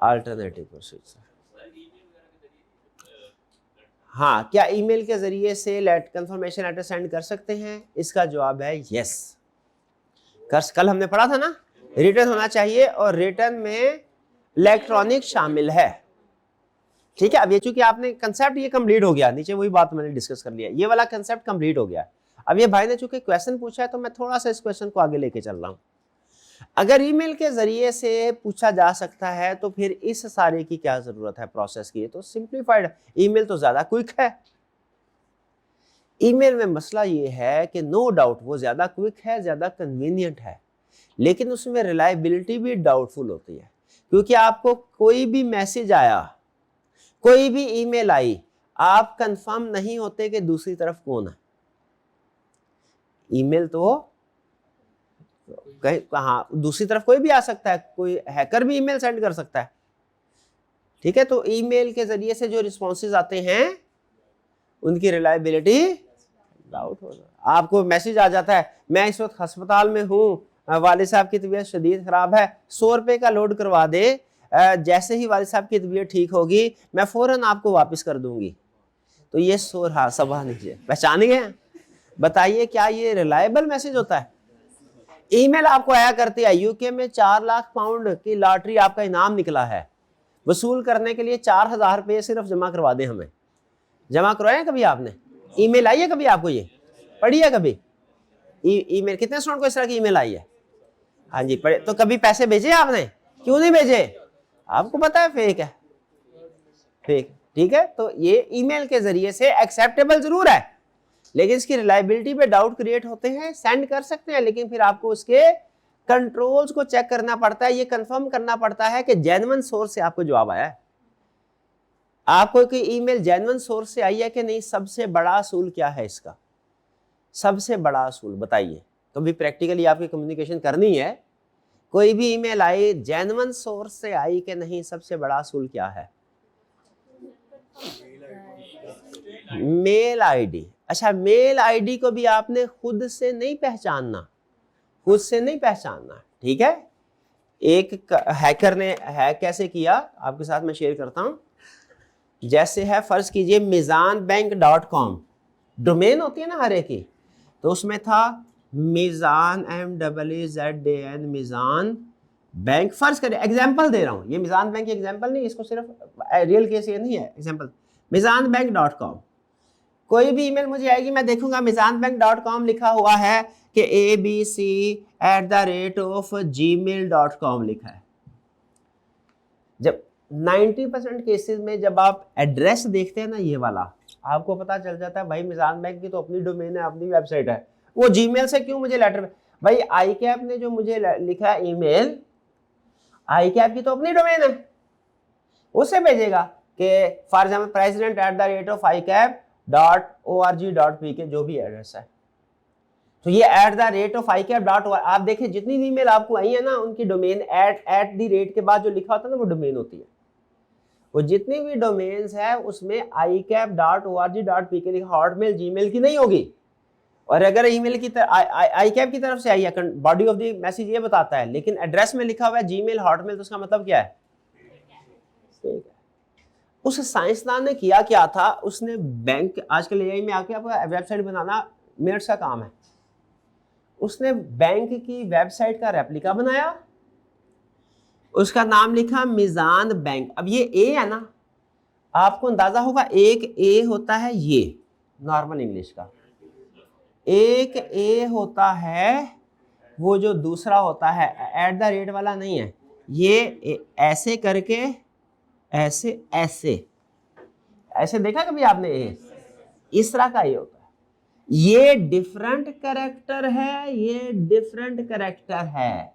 Alternative procedure. हाँ, क्या ईमेल के जरिए से कंफर्मेशन लेटर सेंड कर सकते हैं? इसका जवाब है यस। कल हमने पढ़ा था ना, रिटर्न होना चाहिए और रिटर्न में इलेक्ट्रॉनिक शामिल है। ठीक है, अब ये चूंकि आपने कंसेप्ट ये कंप्लीट हो गया, नीचे वही बात मैंने डिस्कस कर लिया, ये वाला कंसेप्ट कंप्लीट हो गया। अब ये भाई ने चूंकि क्वेश्चन पूछा है तो मैं थोड़ा सा इस क्वेश्चन को आगे लेके चल रहा हूँ। अगर ईमेल के जरिए से पूछा जा सकता है तो फिर इस सारे की क्या जरूरत है प्रोसेस की? तो सिंपलीफाइड, ईमेल तो ज्यादा क्विक है। ईमेल में मसला ये है कि नो डाउट वो ज्यादा क्विक है, ज्यादा कन्वीनियंट है, लेकिन उसमें रिलायबिलिटी भी डाउटफुल होती है, क्योंकि आपको कोई भी मैसेज आया, कोई भी ईमेल आई, आप कंफर्म नहीं होते कि दूसरी तरफ कौन है। ईमेल तो कहीं हाँ दूसरी तरफ कोई भी आ सकता है, कोई हैकर भी ईमेल सेंड कर सकता है। ठीक है, तो ईमेल के जरिए से जो रिस्पॉन्सेज आते हैं उनकी रिलायबिलिटी डाउट हो जाता है। आपको मैसेज आ जाता है मैं इस वक्त अस्पताल में हूँ, वालिद साहब की तबीयत शदीद खराब है, 100 रुपये का लोड करवा दे, जैसे ही वालिद साहब की तबीयत ठीक होगी मैं फौरन आपको वापस कर दूंगी। तो ये हाँ सभा नीचे पहचान गए। बताइए क्या ये रिलायबल मैसेज होता है? ईमेल आपको आया करती है यूके में 4 लाख पाउंड की लॉटरी आपका इनाम निकला है, वसूल करने के लिए 4000 रुपये सिर्फ जमा करवा दें हमें। जमा करवाए कभी आपने? ईमेल आई है कभी आपको? ये पढ़ी है कभी ईमेल? कितने स्टूडेंट को इस तरह की ईमेल आई है? हाँ जी पढ़े। तो कभी पैसे भेजे आपने? क्यों नहीं भेजे? आपको पता है फेक है, फेक, ठीक है। तो ये ईमेल के जरिए से एक्सेप्टेबल जरूर है, लेकिन इसकी रिलायबिलिटी पे डाउट क्रिएट होते हैं। सेंड कर सकते हैं, लेकिन फिर आपको उसके कंट्रोल्स को चेक करना पड़ता है, ये कंफर्म करना पड़ता है कि जेन्युइन सोर्स से आपको जवाब आया है। आपको कोई ईमेल जेन्युइन सोर्स से आई है कि नहीं? सबसे बड़ा असूल क्या है इसका? सबसे बड़ा असूल बताइए। कभी प्रैक्टिकली आपकी कम्युनिकेशन करनी है, कोई भी ईमेल आई जेन्युइन सोर्स से आई कि नहीं, सबसे बड़ा असूल क्या है? Mail ID. अच्छा, मेल आईडी को भी आपने खुद से नहीं पहचानना, खुद से नहीं पहचानना, ठीक है। एक हैकर ने हैक कैसे किया आपके साथ मैं शेयर करता हूं। जैसे है, फर्ज कीजिए mizanbank.com डोमेन होती है ना हर एक की, तो उसमें था मिजान MZAN मिजान बैंक। फर्ज करें, एग्जांपल दे रहा हूं, ये मिजान बैंक की एग्जांपल नहीं, इसको सिर्फ रियल केस ये नहीं है, एग्जांपल mizanbank.com। कोई भी ईमेल मुझे आएगी, मैं देखूंगा mizanbank.com लिखा हुआ है कि abc@gmail.com लिखा है। जब 90% केसेस में जब आप एड्रेस देखते हैं ना, ये वाला, आपको पता चल जाता है भाई मिजान बैंक की तो अपनी डोमेन है, अपनी वेबसाइट है, वो जीमेल से क्यों मुझे लेटर? भाई आईकैप ने जो मुझे लिखा है ईमेल, आईकैप की तो अपनी डोमेन है, उसे भेजेगा कि फॉर एग्जाम्पल president@icap.org.pk जो भी एड्रेस है। तो ये @icap.org, आप देखें जितनी भी ईमेल आपको आई है ना, उनकी डोमेन @ के बाद जो लिखा होता है ना, वो डोमेन होती है। वो जितनी भी डोमेन्स है उसमें icap.org.pk लिखा, हॉटमेल जीमेल की नहीं होगी। और अगर ईमेल की आईकैप की तरफ से आई है, बॉडी ऑफ द मैसेज ये बताता है, लेकिन एड्रेस में लिखा हुआ है जीमेल हॉटमेल, तो उसका मतलब क्या है? उस साइंसदान ने किया क्या था, उसने बैंक, आजकल एआई में आके आपका वेबसाइट बनाना मिनट्स का काम है, उसने बैंक की वेबसाइट का रेप्लिका बनाया, उसका नाम लिखा मिजान बैंक। अब ये ए है ना, आपको अंदाजा होगा, एक ए होता है ये नॉर्मल इंग्लिश का, एक ए होता है वो जो दूसरा होता है @ वाला नहीं है, ये ऐसे करके ऐसे ऐसे ऐसे देखा कभी आपने? इस तरह का ये होता है, ये डिफरेंट कैरेक्टर है, ये डिफरेंट कैरेक्टर है।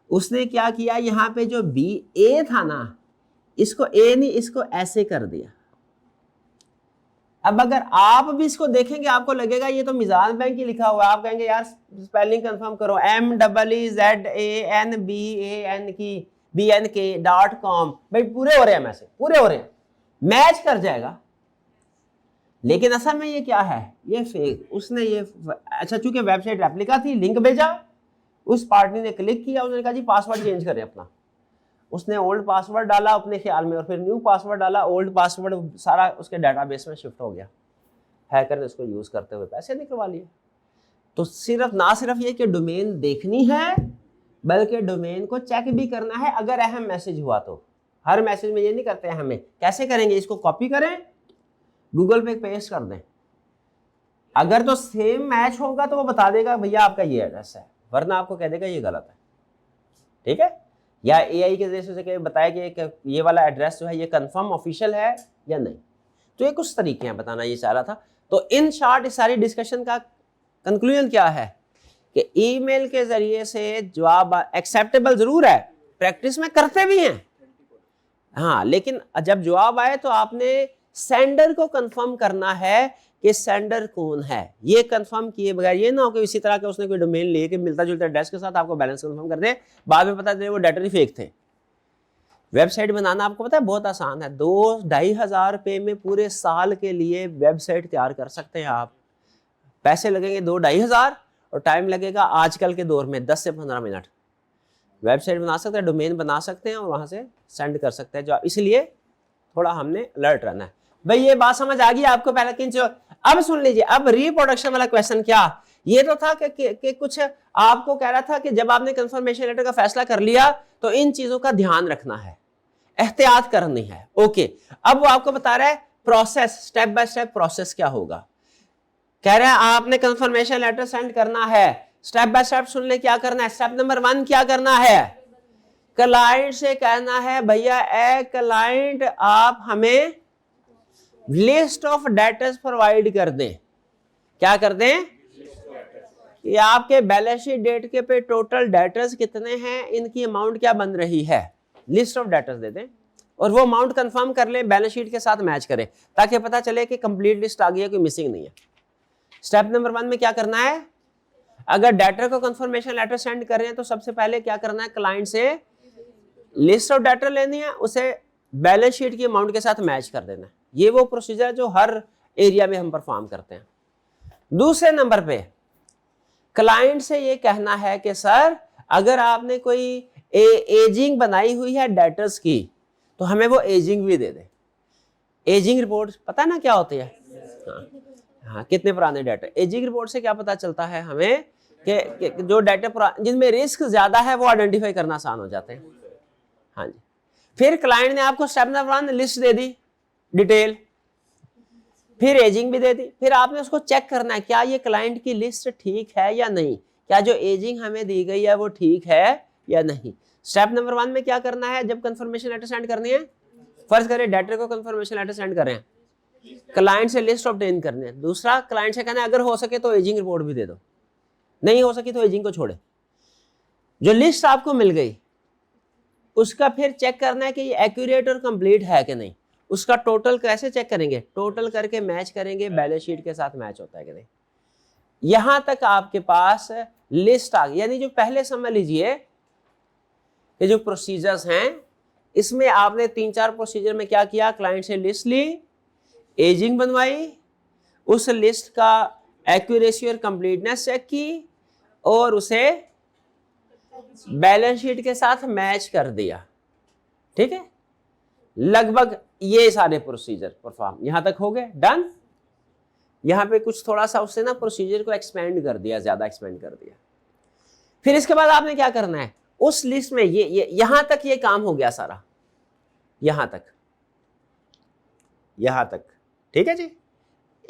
उसने क्या किया, यहां पे जो बी ए था ना, इसको ए नहीं, इसको ऐसे कर दिया। अब अगर आप भी इसको देखेंगे, आपको लगेगा ये तो मिजान बैंक ही लिखा हुआ है, आप कहेंगे यार स्पेलिंग कंफर्म करो, MZANBANK.com, भाई पूरे हो रहे हैं, मैसेज पूरे हो रहे हैं, मैच कर जाएगा। लेकिन असल में ये क्या है, ये फेक। उसने ये, अच्छा चूंकि वेबसाइट रेप्लिका थी, लिंक भेजा, उस पार्टी ने क्लिक किया, उसने कहा जी पासवर्ड चेंज करें अपना। उसने ओल्ड पासवर्ड डाला अपने ख्याल में, और फिर न्यू पासवर्ड डाला, ओल्ड पासवर्ड सारा उसके डाटाबेस में शिफ्ट हो गया। हैकर ने उसको यूज करते हुए पैसे निकलवा लिए। तो सिर्फ ना सिर्फ ये कि डोमेन देखनी है, बल्कि डोमेन को चेक भी करना है अगर अहम मैसेज हुआ तो। हर मैसेज में ये नहीं करते हैं हमें, कैसे करेंगे, इसको कॉपी करें, गूगल पे पेस्ट कर दें, अगर तो सेम मैच होगा तो वो बता देगा भैया आपका ये एड्रेस है, वरना आपको कह देगा ये गलत है, ठीक है। या एआई के जरिए से बताया कि ये वाला एड्रेस जो है ये कंफर्म ऑफिशियल है या नहीं। तो ये कुछ तरीके हैं, बताना ये चाह रहा था। तो इन शॉर्ट इस सारी डिस्कशन का कंक्लूजन क्या है कि ईमेल के जरिए से जवाब एक्सेप्टेबल जरूर है, प्रैक्टिस में करते भी हैं, हाँ, लेकिन जब जवाब आए तो आपने सेंडर को कंफर्म करना है कि सेंडर कौन है। ये कंफर्म किए बगैर ये ना हो कि इसी तरह के उसने कोई डोमेन लेके मिलता जुलता एड्रेस के साथ आपको बैलेंस कंफर्म कर दे, बाद में पता चले वो डाटा ही फेक थे। वेबसाइट बनाना आपको पता है बहुत आसान है, 2-2.5 हज़ार रुपये में पूरे साल के लिए वेबसाइट तैयार कर सकते हैं आप। पैसे लगेंगे 2-2.5 हज़ार और टाइम लगेगा आजकल के दौर में 10 से 15 मिनट। वेबसाइट बना सकते हैं, डोमेन बना सकते हैं और वहाँ से सेंड कर सकते हैं। जो इसलिए थोड़ा हमने अलर्ट रहना है। भाई ये बात समझ आ गई आपको पहले कि अब सुन लीजिए, अब रिप्रोडक्शन वाला क्वेश्चन क्या, ये तो था कि कुछ आपको कह रहा था कि जब आपने कंफर्मेशन लेटर का फैसला कर लिया तो इन चीजों का ध्यान रखना है, एहतियात करनी है। ओके, अब वो आपको बता रहा है process, step by step process क्या होगा। कह रहा है आपने कंफर्मेशन लेटर सेंड करना है, स्टेप बाय स्टेप सुन ले क्या करना है। स्टेप नंबर 1 क्या करना है, क्लाइंट से कहना है भैया ए क्लाइंट आप हमें लिस्ट ऑफ डेटर्स प्रोवाइड कर दें। क्या कर दें? ये आपके बैलेंस शीट डेट के पे टोटल डेटर्स कितने हैं, इनकी अमाउंट क्या बन रही है, लिस्ट ऑफ डेटर्स दे दें और वो अमाउंट कंफर्म कर लें, बैलेंस शीट के साथ मैच करें ताकि पता चले कि कंप्लीट लिस्ट आ गई है, कोई मिसिंग नहीं है। स्टेप नंबर 1 में क्या करना है, अगर डेटर को कंफर्मेशन लेटर सेंड कर रहे हैं तो सबसे पहले क्या करना है, क्लाइंट से लिस्ट ऑफ डेटर लेनी है, उसे बैलेंस शीट की अमाउंट के साथ मैच कर देना है। ये वो प्रोसीजर है जो हर एरिया में हम परफॉर्म करते हैं। दूसरे नंबर पे क्लाइंट से ये कहना है कि सर अगर आपने कोई एजिंग बनाई हुई है डेटर्स की तो हमें वो एजिंग भी दे दे। एजिंग रिपोर्ट पता ना क्या होती है? हाँ, कितने पुराने डेटर। एजिंग रिपोर्ट से क्या पता चलता है हमें कि जो डेटा जिनमें रिस्क ज्यादा है वो आइडेंटिफाई करना आसान हो जाते हैं। हाँ जी। फिर क्लाइंट ने आपको step number 1 list they the detail, फिर एजिंग भी दे दी, फिर आपने उसको चेक करना है क्या ये क्लाइंट की लिस्ट ठीक है या नहीं, क्या जो एजिंग हमें दी गई है वो ठीक है या नहीं। स्टेप नंबर 1 में क्या करना है, जब कंफर्मेशन लेटर सेंड करनी है, फर्ज करें डेटर को कंफर्मेशन लेटर सेंड कर रहे हैं, क्लाइंट से लिस्ट ऑब्टेन करनी है। दूसरा क्लाइंट से कहना है अगर हो सके तो एजिंग रिपोर्ट भी दे दो, नहीं हो सकी तो एजिंग को छोड़े। जो लिस्ट आपको मिल गई उसका फिर चेक करना है कि ये एक्यूरेट और कंप्लीट है कि नहीं। उसका टोटल कैसे चेक करेंगे, टोटल करके मैच करेंगे, बैलेंस शीट के साथ मैच होता है कि नहीं। यहां तक आपके पास लिस्ट आ गई। यानी जो पहले समझ लीजिए ये जो प्रोसीजर्स हैं इसमें आपने 3-4 प्रोसीजर में क्या किया, क्लाइंट से लिस्ट ली, एजिंग बनवाई, उस लिस्ट का एक्यूरेसी और कंप्लीटनेस चेक की और उसे बैलेंस शीट के साथ मैच कर दिया। ठीक है, लगभग ये सारे प्रोसीजर परफॉर्म यहां तक हो गए, डन। यहां पे कुछ थोड़ा सा उससे ना प्रोसीजर को एक्सपेंड कर दिया, ज्यादा एक्सपेंड कर दिया। फिर इसके बाद आपने क्या करना है, उस लिस्ट में ये यहां तक ये काम हो गया सारा, यहां तक ठीक है जी।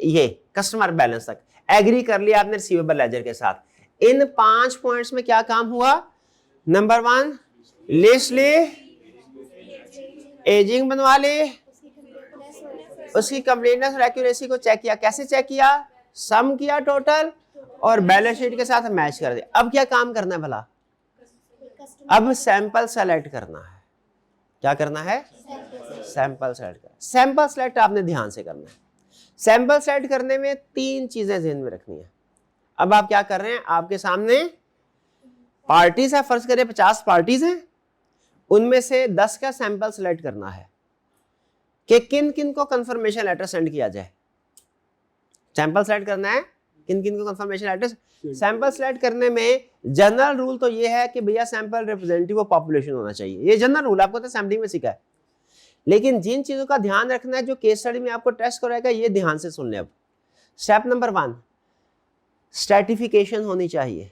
ये कस्टमर बैलेंस तक एग्री कर लिया आपने रिसीवेबल लेजर के साथ। इन 5 पॉइंट्स में क्या काम हुआ, नंबर 1 लिस्ट ली, एजिंग बनवा ली, उसकी कंप्लीटनेस और एक्यूरेसी को चेक किया। कैसे चेक किया, सम किया टोटल और बैलेंस शीट के साथ मैच कर दिया। अब क्या काम करना है भला, अब सैंपल सेलेक्ट करना है। क्या करना है, सैंपल सेलेक्ट करना। सैंपल सेलेक्ट आपने ध्यान से करना है। सैंपल सेलेक्ट करने में 3 चीजें ध्यान में रखनी है। अब आप क्या कर रहे हैं, आपके सामने पार्टीज है, फर्ज करें 50 पार्टीज हैं, उनमें से 10 का सैंपल सेलेक्ट करना है कि किन किन को कंफर्मेशन लेटर सेंड किया जाए। सैंपल सेलेक्ट करना है किन किन को कंफर्मेशन लेटर। सैंपल सेलेक्ट करने में जनरल रूल तो ये है कि भैया सैंपल रिप्रेजेंटेटिव ऑफ पॉपुलेशन होना चाहिए। ये जनरल रूल आपको तो सैम्पलिंग में सीखा है, लेकिन जिन चीजों का ध्यान रखना है जो केस स्टडी में आपको टेस्ट कराएगा, ये ध्यान से सुन ले। अब स्टेप नंबर 1 स्ट्रैटिफिकेशन होनी चाहिए।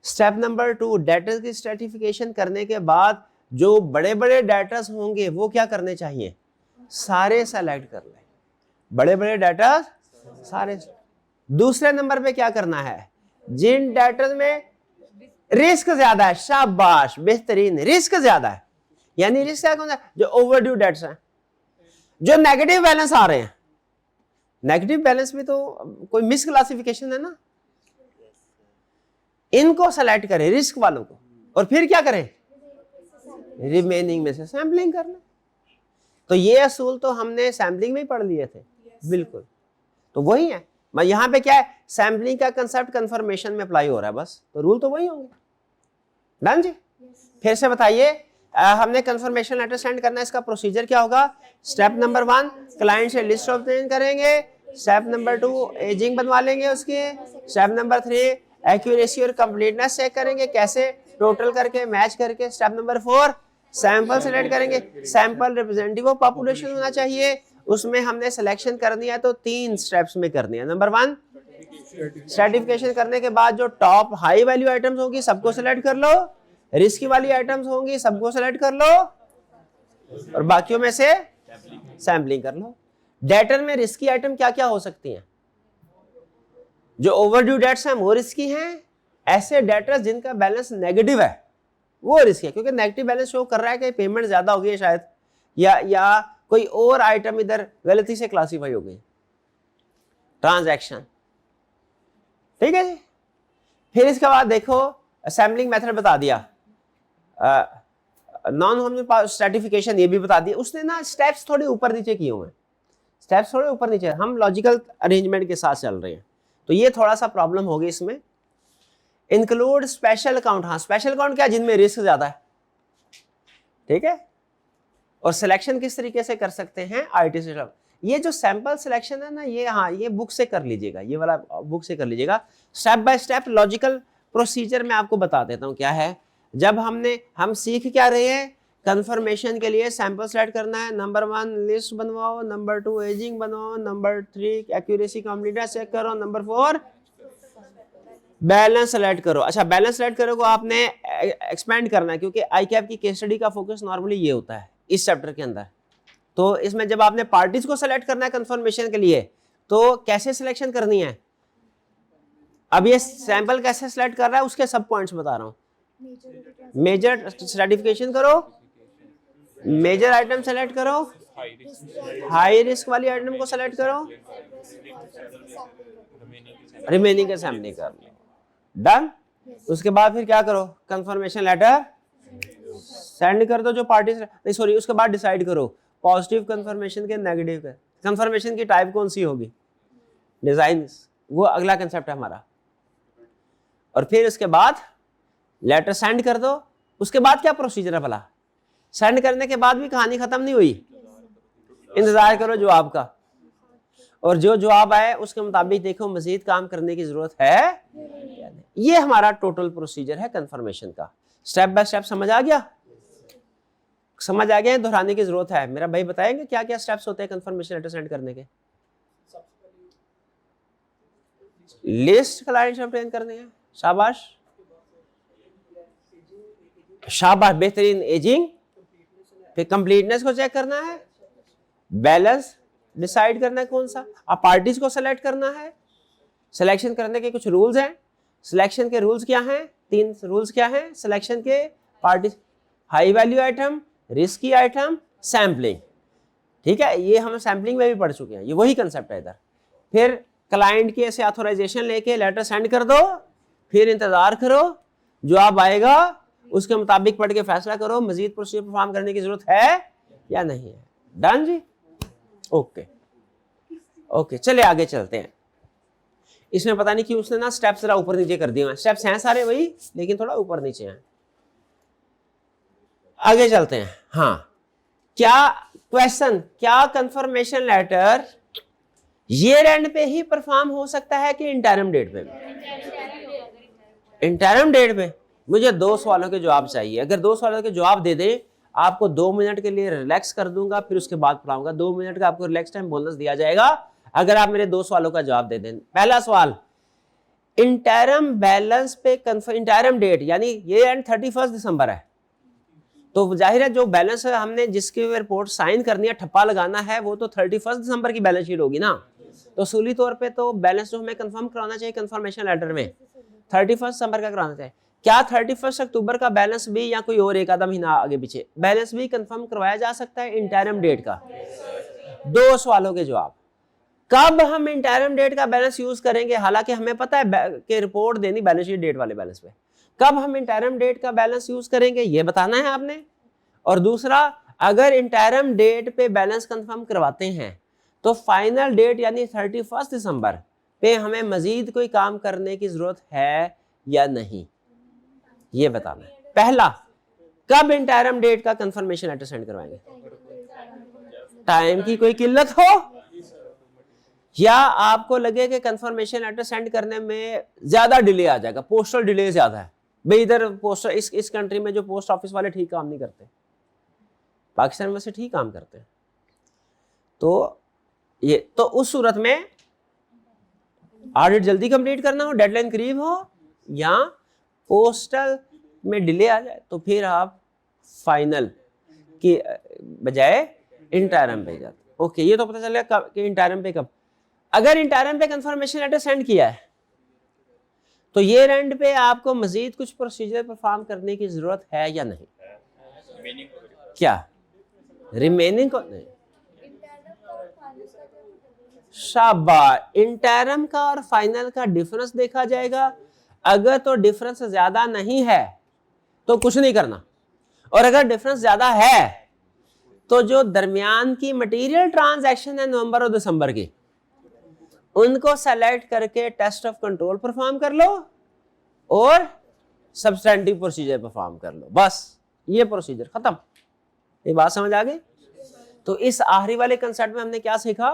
स्टेप नंबर 2 डेटा की स्ट्रैटिफिकेशन करने के बाद जो बड़े बड़े डेटास होंगे वो क्या करने चाहिए, सारे सेलेक्ट कर ले, बड़े बड़े डेटा सारे। दूसरे नंबर पे क्या करना है, जिन डेटा में रिस्क ज्यादा है, शाबाश बेहतरीन, रिस्क ज्यादा है, यानी रिस्क क्या कौन सा, जो ओवरड्यू डेट्स हैं, जो नेगेटिव बैलेंस आ रहे हैं। नेगेटिव बैलेंस में तो कोई मिस क्लासिफिकेशन है ना, इनको सेलेक्ट करें रिस्क वालों को, और फिर क्या करें, रिमेनिंग में से सैम्पलिंग करना। तो ये असूल तो हमने सैम्पलिंग में ही पढ़ लिए थे, बिल्कुल। तो वही है, मैं यहां पे क्या है, सैम्पलिंग का कंसेप्ट कंफर्मेशन में अप्लाई हो रहा है बस, तो रूल तो वही होंगे। डन जी। फिर से बताइए, हमने कंफर्मेशन लेटर सेंड करना है, इसका प्रोसीजर क्या होगा। स्टेप नंबर 1 क्लाइंट से लिस्ट ऑब्टेन करेंगे, स्टेप नंबर 2 एजिंग बनवा लेंगे उसकी, स्टेप नंबर 3 एक्यूरेसी और कंप्लीटनेस चेक करेंगे, कैसे, टोटल करके मैच करके। स्टेप नंबर 4 सैंपल सेलेक्ट करेंगे, सैंपल रिप्रेजेंटेटिव ऑफ पॉपुलेशन होना चाहिए, उसमें हमने सिलेक्शन करनी है तो 3 स्टेप्स में करनी है। नंबर 1 सर्टिफिकेशन करने के बाद जो टॉप हाई वैल्यू आइटम्स होगी सबको सिलेक्ट कर लो, रिस्की वाली आइटम्स होंगी सबको सेलेक्ट कर लो, और बाकियों में से सैम्पलिंग कर लो। डेटर में रिस्की आइटम क्या क्या हो सकती हैं, जो ओवरड्यू डेट्स हैं वो रिस्की हैं, ऐसे डेटर्स जिनका बैलेंस नेगेटिव है वो रिस्क है, क्योंकि नेगेटिव बैलेंस शो कर रहा है कि पेमेंट ज्यादा हो गई है शायद, या कोई और आइटम इधर गलती से क्लासीफाई हो गई ट्रांजैक्शन। ठीक है जी। फिर इसके बाद देखो असेंबलिंग मेथड बता दिया, नॉन होमोजेनियस स्ट्रैटिफिकेशन ये भी बता दिया उसने ना। स्टेप्स थोड़े ऊपर नीचे किए हुए हैं, स्टेप्स थोड़े ऊपर नीचे, हम लॉजिकल अरेंजमेंट के साथ चल रहे हैं, तो ये थोड़ा सा प्रॉब्लम होगी इसमें। इंक्लूड स्पेशल अकाउंट, हाँ स्पेशल अकाउंट क्या, जिनमें रिस्क ज्यादा है, ठीक है। और सिलेक्शन किस तरीके से कर सकते हैं, आईटी सिस्टम। ये जो सैंपल सिलेक्शन है ना, ये हाँ ये बुक से कर लीजिएगा, ये वाला बुक से कर लीजिएगा। Step by step logical procedure में आपको बता देता हूँ क्या है। जब हम सीख क्या रहे हैं, कंफर्मेशन के लिए सैंपल सेलेक्ट करना है, नंबर 1 लिस्ट बनवाओ, नंबर 2 एजिंग बनवाओ, नंबर 3 एक्यूरेसी कंप्लीटनेस चेक करो, नंबर 4 बैलेंस सेलेक्ट करो। अच्छा बैलेंस सेलेक्ट करो को आपने एक्सपेंड करना है, क्योंकि आईकैप की केस स्टडी का फोकस नॉर्मली ये होता है इस चैप्टर के अंदर। तो इसमें जब आपने पार्टीज को सेलेक्ट करना है कंफर्मेशन के लिए, तो कैसे सिलेक्शन करनी है, अब ये सैंपल कैसे सेलेक्ट कर रहा है उसके सब पॉइंट्स बता रहा हूं। मेजर सर्टिफिकेशन करो, मेजर आइटम सेलेक्ट करो, हाई रिस्क वाली आइटम को सेलेक्ट करो, रिमेनिंग का सैम्पलिंग कर लो, डन। उसके बाद फिर क्या करो, कंफर्मेशन लेटर सेंड कर दो जो पार्टी नहीं सॉरी, उसके बाद डिसाइड करो पॉजिटिव कंफर्मेशन के नेगेटिव के, कंफर्मेशन की टाइप कौन सी होगी, डिजाइन, वो अगला कंसेप्ट है हमारा। और फिर उसके बाद लेटर सेंड कर दो। उसके बाद क्या प्रोसीजर है भला, सेंड करने के बाद भी कहानी खत्म नहीं हुई, इंतजार करो जवाब का, और जो जवाब आए उसके मुताबिक देखो मजीद काम करने की जरूरत है। ये हमारा टोटल प्रोसीजर है कंफर्मेशन का, स्टेप बाय स्टेप समझ आ गया, समझ आ गया, दोहराने की जरूरत है। मेरा भाई बताएंगे क्या क्या स्टेप्स होते हैं कंफर्मेशन लेटर सेंड करने के। लिस्ट क्लाइंट ऑब्टेन करने हैं, शाबाश शाबाश, बेहतरीन। एजिंग, फिर कंप्लीटनेस को चेक करना है, बैलेंस डिसाइड करना है कौन सा, अब पार्टीज को सेलेक्ट करना है। सिलेक्शन करने के कुछ रूल्स हैं, सिलेक्शन के रूल्स क्या हैं, 3 रूल्स क्या हैं सिलेक्शन के, party, high value item, risky item, sampling. ठीक है, ये हम सैम्पलिंग में भी पढ़ चुके हैं, ये वही कंसेप्ट है इधर। फिर क्लाइंट की ऐसे ऑथोराइजेशन लेके लेटर सेंड कर दो, फिर इंतजार करो जवाब आएगा, उसके मुताबिक पढ़ के फैसला करो मजीद प्रोसीजर परफॉर्म करने की जरूरत है या नहीं है। डन जी, ओके ओके, चले आगे चलते हैं। इसमें पता नहीं क्यों उसने ना स्टेप्स जरा ऊपर नीचे कर दिए हैं, स्टेप्स हैं सारे वही लेकिन थोड़ा ऊपर नीचे हैं। आगे चलते हैं। हाँ, क्या क्वेश्चन, क्या कंफर्मेशन लेटर ईयर एंड पे ही परफॉर्म हो सकता है कि इंटरम डेट पे? इंटरम डेट पे मुझे 2 सवालों के जवाब चाहिए। अगर 2 सवालों के जवाब दे दे, आपको 2 मिनट के लिए रिलैक्स कर दूंगा, फिर उसके बाद पढ़ाऊंगा। 2 मिनट का आपको रिलैक्स टाइम बोनस दिया जाएगा अगर आप मेरे 2 सवालों का जवाब दे दें। पहला सवाल, इंटरम बैलेंस पे इंटरम डेट यानी ये एंड 31 दिसंबर है, तो जाहिर है जो बैलेंस है हमने जिसकी रिपोर्ट साइन करनी है, ठप्पा लगाना है, वो तो 31 दिसंबर की बैलेंस शीट होगी ना। तो सूली तौर पे तो बैलेंस जो हमें कंफर्म कराना चाहिए कंफर्मेशन लेटर में 31 दिसंबर का कराना चाहिए। क्या 31 अक्टूबर का बैलेंस भी या कोई और एक आधा महीना आगे पीछे बैलेंस भी कंफर्म करवाया जा सकता है इंटरम डेट का? 2 सवालों के जवाब। कब हम इंटरम डेट का बैलेंस यूज करेंगे, हालांकि हमें पता है कि रिपोर्ट देनी बैलेंस शीट डेट वाले बैलेंस पे, कब हम इंटरम डेट का बैलेंस यूज करेंगे ये बताना है आपने। और दूसरा, अगर इंटरम डेट पे बैलेंस कंफर्म करवाते हैं तो फाइनल डेट यानी 31 दिसंबर पे हमें मजीद कोई काम करने की जरूरत है या नहीं, ये बताना है। पहला, कब इंटरम डेट का कंफर्मेशन लेटर सेंड करवाएंगे? टाइम की कोई किल्लत हो या आपको लगे कि कंफर्मेशन लेटर सेंड करने में ज्यादा डिले आ जाएगा, पोस्टल डिले ज्यादा है भाई, इधर पोस्टल इस कंट्री में जो पोस्ट ऑफिस वाले ठीक काम नहीं करते, पाकिस्तान में से ठीक काम करते हैं, तो ये तो उस सूरत में ऑडिट जल्दी कंप्लीट करना हो, डेडलाइन करीब हो या पोस्टल में डिले आ जाए, तो फिर आप फाइनल की बजाय इंटरम पे जाते। ओके, ये तो पता चलेगा कि इंटरम पे कब। अगर इंटरम पे कंफर्मेशन लेटर सेंड किया है तो ये रेंट पे आपको मजीद कुछ प्रोसीजर परफॉर्म करने की जरूरत है या नहीं? क्या रिमेनिंग को नहीं? शाबाश, इंटरम का और फाइनल का डिफरेंस देखा जाएगा। अगर तो डिफरेंस ज्यादा नहीं है तो कुछ नहीं करना, और अगर डिफरेंस ज्यादा है तो जो दरमियान की मटेरियल ट्रांजैक्शन है नवंबर और दिसंबर की, उनको सेलेक्ट करके टेस्ट ऑफ कंट्रोल परफॉर्म कर लो और सब्सटेंटिव प्रोसीजर परफॉर्म कर लो। बस ये प्रोसीजर खत्म। ये बात समझ आ गई? तो इस आखिरी वाले कंसेप्ट में हमने क्या सीखा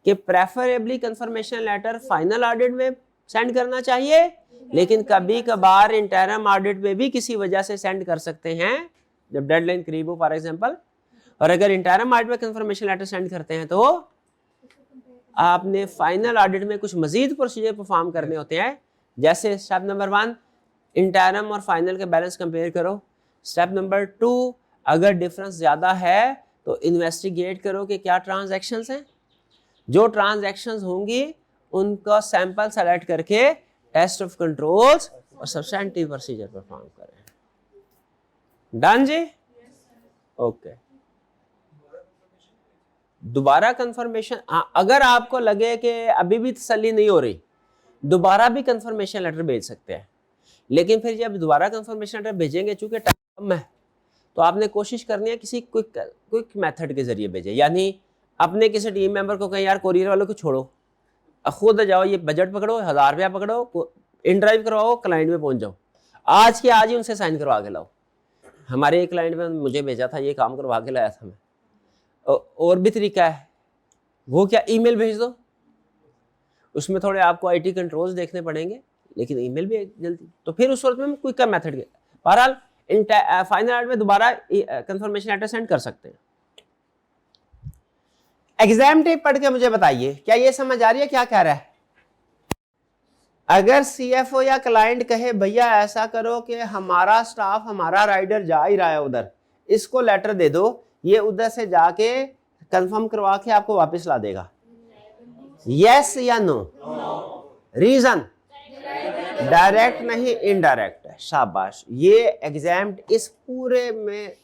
कि preferably confirmation letter final audit में सेंड करना चाहिए, लेकिन कभी कभार इंटरम ऑडिट में भी किसी वजह से सेंड कर सकते हैं जब डेडलाइन करीब हो, फॉर एग्जांपल। और अगर इंटरम ऑडिट में कंफर्मेशन लेटर सेंड करते हैं तो आपने फाइनल ऑडिट में कुछ मजीद प्रोसीजर परफॉर्म करने होते हैं। जैसे स्टेप नंबर 1, इंटरम और फाइनल के बैलेंस कंपेयर करो। स्टेप नंबर 2, अगर डिफरेंस ज़्यादा है तो इन्वेस्टिगेट करो कि क्या ट्रांजैक्शंस हैं। जो ट्रांजैक्शंस होंगी उनका सैंपल सेलेक्ट करके टेस्ट ऑफ कंट्रोल्स और सब्सटेंटिव प्रोसीजर परफॉर्म करें। डन जी? ओके। दोबारा कंफर्मेशन, अगर आपको लगे कि अभी भी तसल्ली नहीं हो रही, दोबारा भी कंफर्मेशन लेटर भेज सकते हैं। लेकिन फिर जब दोबारा कंफर्मेशन लेटर भेजेंगे, चूंकि टाइम कम है, तो आपने कोशिश करनी है किसी क्विक मेथड के जरिए भेजें। यानी अपने किसी टीम मेंबर को कहें यार कोरियर वालों को छोड़ो, खुद जाओ, ये बजट पकड़ो, 1000 रुपया पकड़ो, इन ड्राइव करवाओ, क्लाइंट में पहुंच जाओ, आज के आज ही उनसे साइन करवा के लाओ। हमारे एक क्लाइंट में मुझे भेजा था, ये काम करवा के लाया था मैं। और भी तरीका है, वो क्या, ईमेल भेज दो। उसमें थोड़े आपको आईटी कंट्रोल्स देखने पड़ेंगे, लेकिन ईमेल भी जल्दी। तो फिर उस वक्त में हम क्विक मेथड के बहरहाल फाइनल ऑडिट में दोबारा कंफर्मेशन लेटर सेंड कर सकते हैं। एग्जाम टेप पढ़ के मुझे बताइए, क्या ये समझ आ रही है क्या कह रहा है? अगर सीएफओ या क्लाइंट कहे भैया ऐसा करो कि हमारा स्टाफ, हमारा राइडर जा ही रहा है उधर, इसको लेटर दे दो, ये उधर से जाके कंफर्म करवा के आपको वापस ला देगा, यस या नो? रीजन डायरेक्ट नहीं, इनडायरेक्ट है। शाबाश, ये एग्जाम इस पूरे में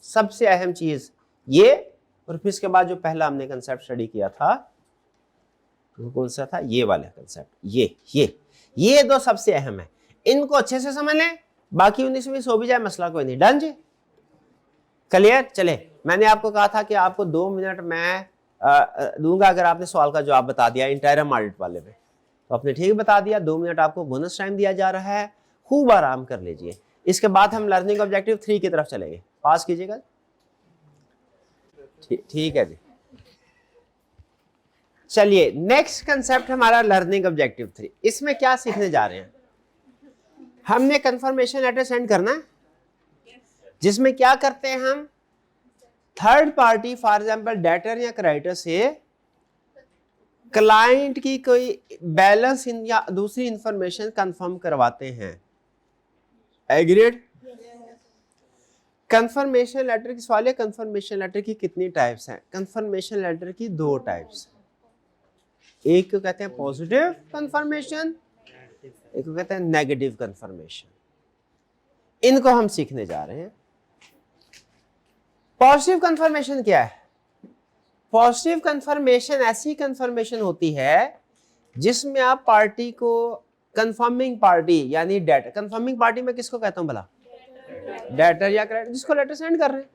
सबसे अहम चीज ये। और फिर इसके बाद जो पहला हमने कंसेप्ट स्टडी किया था वो कौन सा था? ये वाला कंसेप्ट। ये दो सबसे अहम है, इनको अच्छे से समझ लें, बाकी 19-20 हो भी जाए मसला कोई नहीं। डन जी? क्लियर? चले, मैंने आपको कहा था कि आपको 2 मिनट मैं दूंगा अगर आपने सवाल का जवाब बता दिया इंटरम ऑडिट वाले में, तो आपने ठीक बता दिया। 2 मिनट आपको बोनस टाइम दिया जा रहा है, खूब आराम कर लीजिए। इसके बाद हम लर्निंग ऑब्जेक्टिव 3 की तरफ चलेंगे। पास कीजिएगा। ठीक है जी। चलिए, नेक्स्ट कंसेप्ट हमारा लर्निंग ऑब्जेक्टिव 3। इसमें क्या सीखने जा रहे हैं? हमने कंफर्मेशन लेटर सेंड करना है, जिसमें क्या करते हैं हम, third party for example debtor या क्रेडिटर से क्लाइंट की कोई बैलेंस या दूसरी इंफॉर्मेशन कंफर्म करवाते हैं। एग्रीड? कंफर्मेशन लेटर की सवाल है, कंफर्मेशन लेटर की कितनी टाइप्स हैं? कंफर्मेशन लेटर की 2 टाइप्स। एक को कहते हैं पॉजिटिव कंफर्मेशन, एक को कहते हैं नेगेटिव कंफर्मेशन। इनको हम सीखने जा रहे हैं। पॉजिटिव कंफर्मेशन क्या है? पॉजिटिव कंफर्मेशन ऐसी कंफर्मेशन होती है जिसमें आप पार्टी को, कंफर्मिंग पार्टी यानी डेटर, कंफर्मिंग पार्टी में किसको कहता हूं भला? डेटर या क्रेडिटर, जिसको लेटर सेंड कर रहे हैं।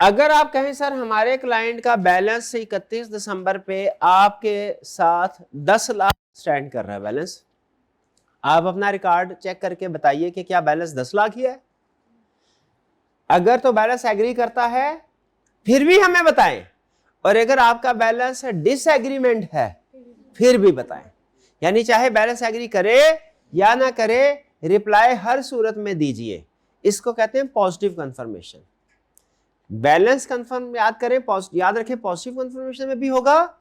अगर आप कहें सर हमारे क्लाइंट का बैलेंस 31 दिसंबर पे आपके साथ 10 लाख स्टैंड कर रहा है बैलेंस, आप अपना रिकॉर्ड चेक करके बताइए कि क्या बैलेंस 10 लाख ही है। अगर तो बैलेंस एग्री करता है फिर भी हमें बताएं, और अगर आपका बैलेंस डिसएग्रीमेंट है फिर भी बताएं। यानी चाहे बैलेंस एग्री करे या ना करे, रिप्लाई हर सूरत में दीजिए। इसको कहते हैं पॉजिटिव कंफर्मेशन। बैलेंस कंफर्म याद करें, याद रखें, पॉजिटिव कंफर्मेशन में भी होगा,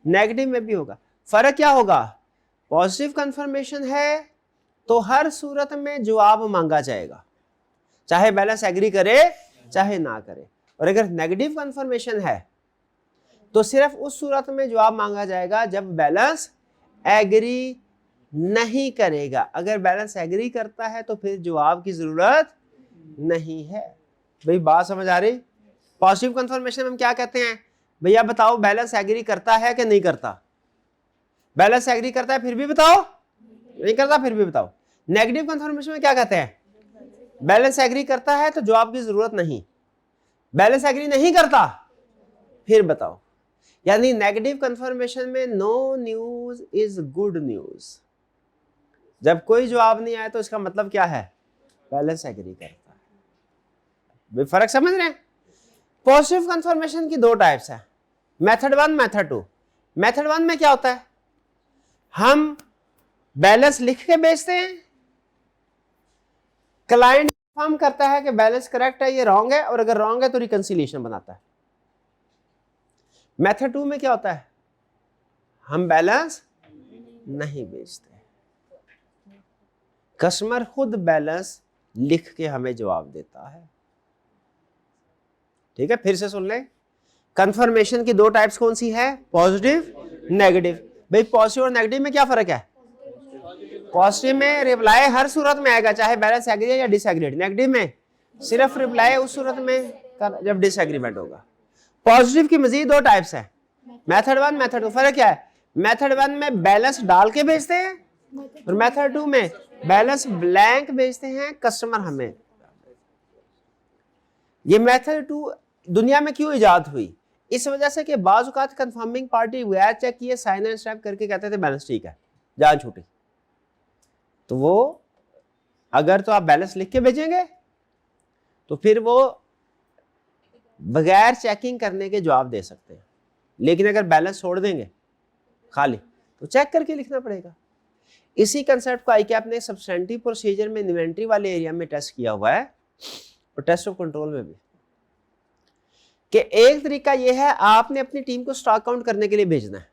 नेगेटिव में भी होगा। फर्क क्या होगा? पॉजिटिव कंफर्मेशन है तो हर सूरत में जवाब मांगा जाएगा, चाहे बैलेंस एग्री करे चाहे ना करे। और अगर नेगेटिव कंफर्मेशन है तो सिर्फ उस सूरत में जवाब मांगा जाएगा जब बैलेंस एग्री नहीं करेगा। अगर बैलेंस एग्री करता है तो फिर जवाब की जरूरत नहीं है। भाई बात समझ आ रही? पॉजिटिव कंफर्मेशन में हम क्या कहते हैं, भैया बताओ बैलेंस एग्री करता है कि नहीं करता? बैलेंस एग्री करता है फिर भी बताओ, नहीं करता फिर भी बताओ। नेगेटिव कंफर्मेशन में क्या कहते हैं, बैलेंस एग्री करता है तो जवाब की जरूरत नहीं, बैलेंस एग्री नहीं करता फिर बताओ। यानी नेगेटिव कंफर्मेशन में no news is good news. जब कोई जवाब नहीं आया तो इसका मतलब क्या है, बैलेंस एग्री करता है। फर्क समझ रहे हैं? पॉजिटिव कंफर्मेशन की दो टाइप्स है, मेथड 1 मेथड 2। मेथड 1 में क्या होता है, हम बैलेंस लिख के भेजते हैं, क्लाइंट कंफर्म करता है कि बैलेंस करेक्ट है, ये रॉन्ग है, और अगर रॉन्ग है तो रिकंसिलिएशन बनाता है। मेथड 2 में क्या होता है, हम बैलेंस नहीं भेजते, कस्टमर खुद बैलेंस लिख के हमें जवाब देता है। ठीक है, फिर से सुन ले, कंफर्मेशन की दो टाइप्स कौन सी है, पॉजिटिव नेगेटिव। भाई पॉजिटिव और नेगेटिव में क्या फर्क है, पॉजिटिव में रिप्लाई हर सूरत में आएगा चाहे बैलेंस एग्री या डिसएग्रीड, नेगेटिव में सिर्फ रिप्लाई उस सूरत में जब डिसएग्रीमेंट होगा। पॉजिटिव की मजीद दो टाइप्स है, मेथड 1 मेथड 2। फर्क क्या है, मेथड 1 में बैलेंस डाल के भेजते हैं और मेथड 2 में बैलेंस ब्लैंक भेजते हैं, कस्टमर हमें। ये मेथड 2 दुनिया में क्यों इजाद हुई, इस वजह से कि बाज़ औक़ात कंफर्मिंग पार्टी बगैर चेक किए साइन एंड स्टैम्प करके कहते थे बैलेंस ठीक है, जान छूटी। तो वो अगर तो आप बैलेंस लिख के भेजेंगे तो फिर वो बगैर चेकिंग करने के जवाब दे सकते हैं, लेकिन अगर बैलेंस छोड़ देंगे खाली तो चेक करके लिखना पड़ेगा। इसी कंसेप्ट को ICAP ने सब्सटेंटिव प्रोसीजर में इन्वेंट्री वाले एरिया में टेस्ट किया हुआ है और टेस्ट ऑफ कंट्रोल में भी, कि एक तरीका यह है आपने अपनी टीम को स्टॉक काउंट करने के लिए भेजना है,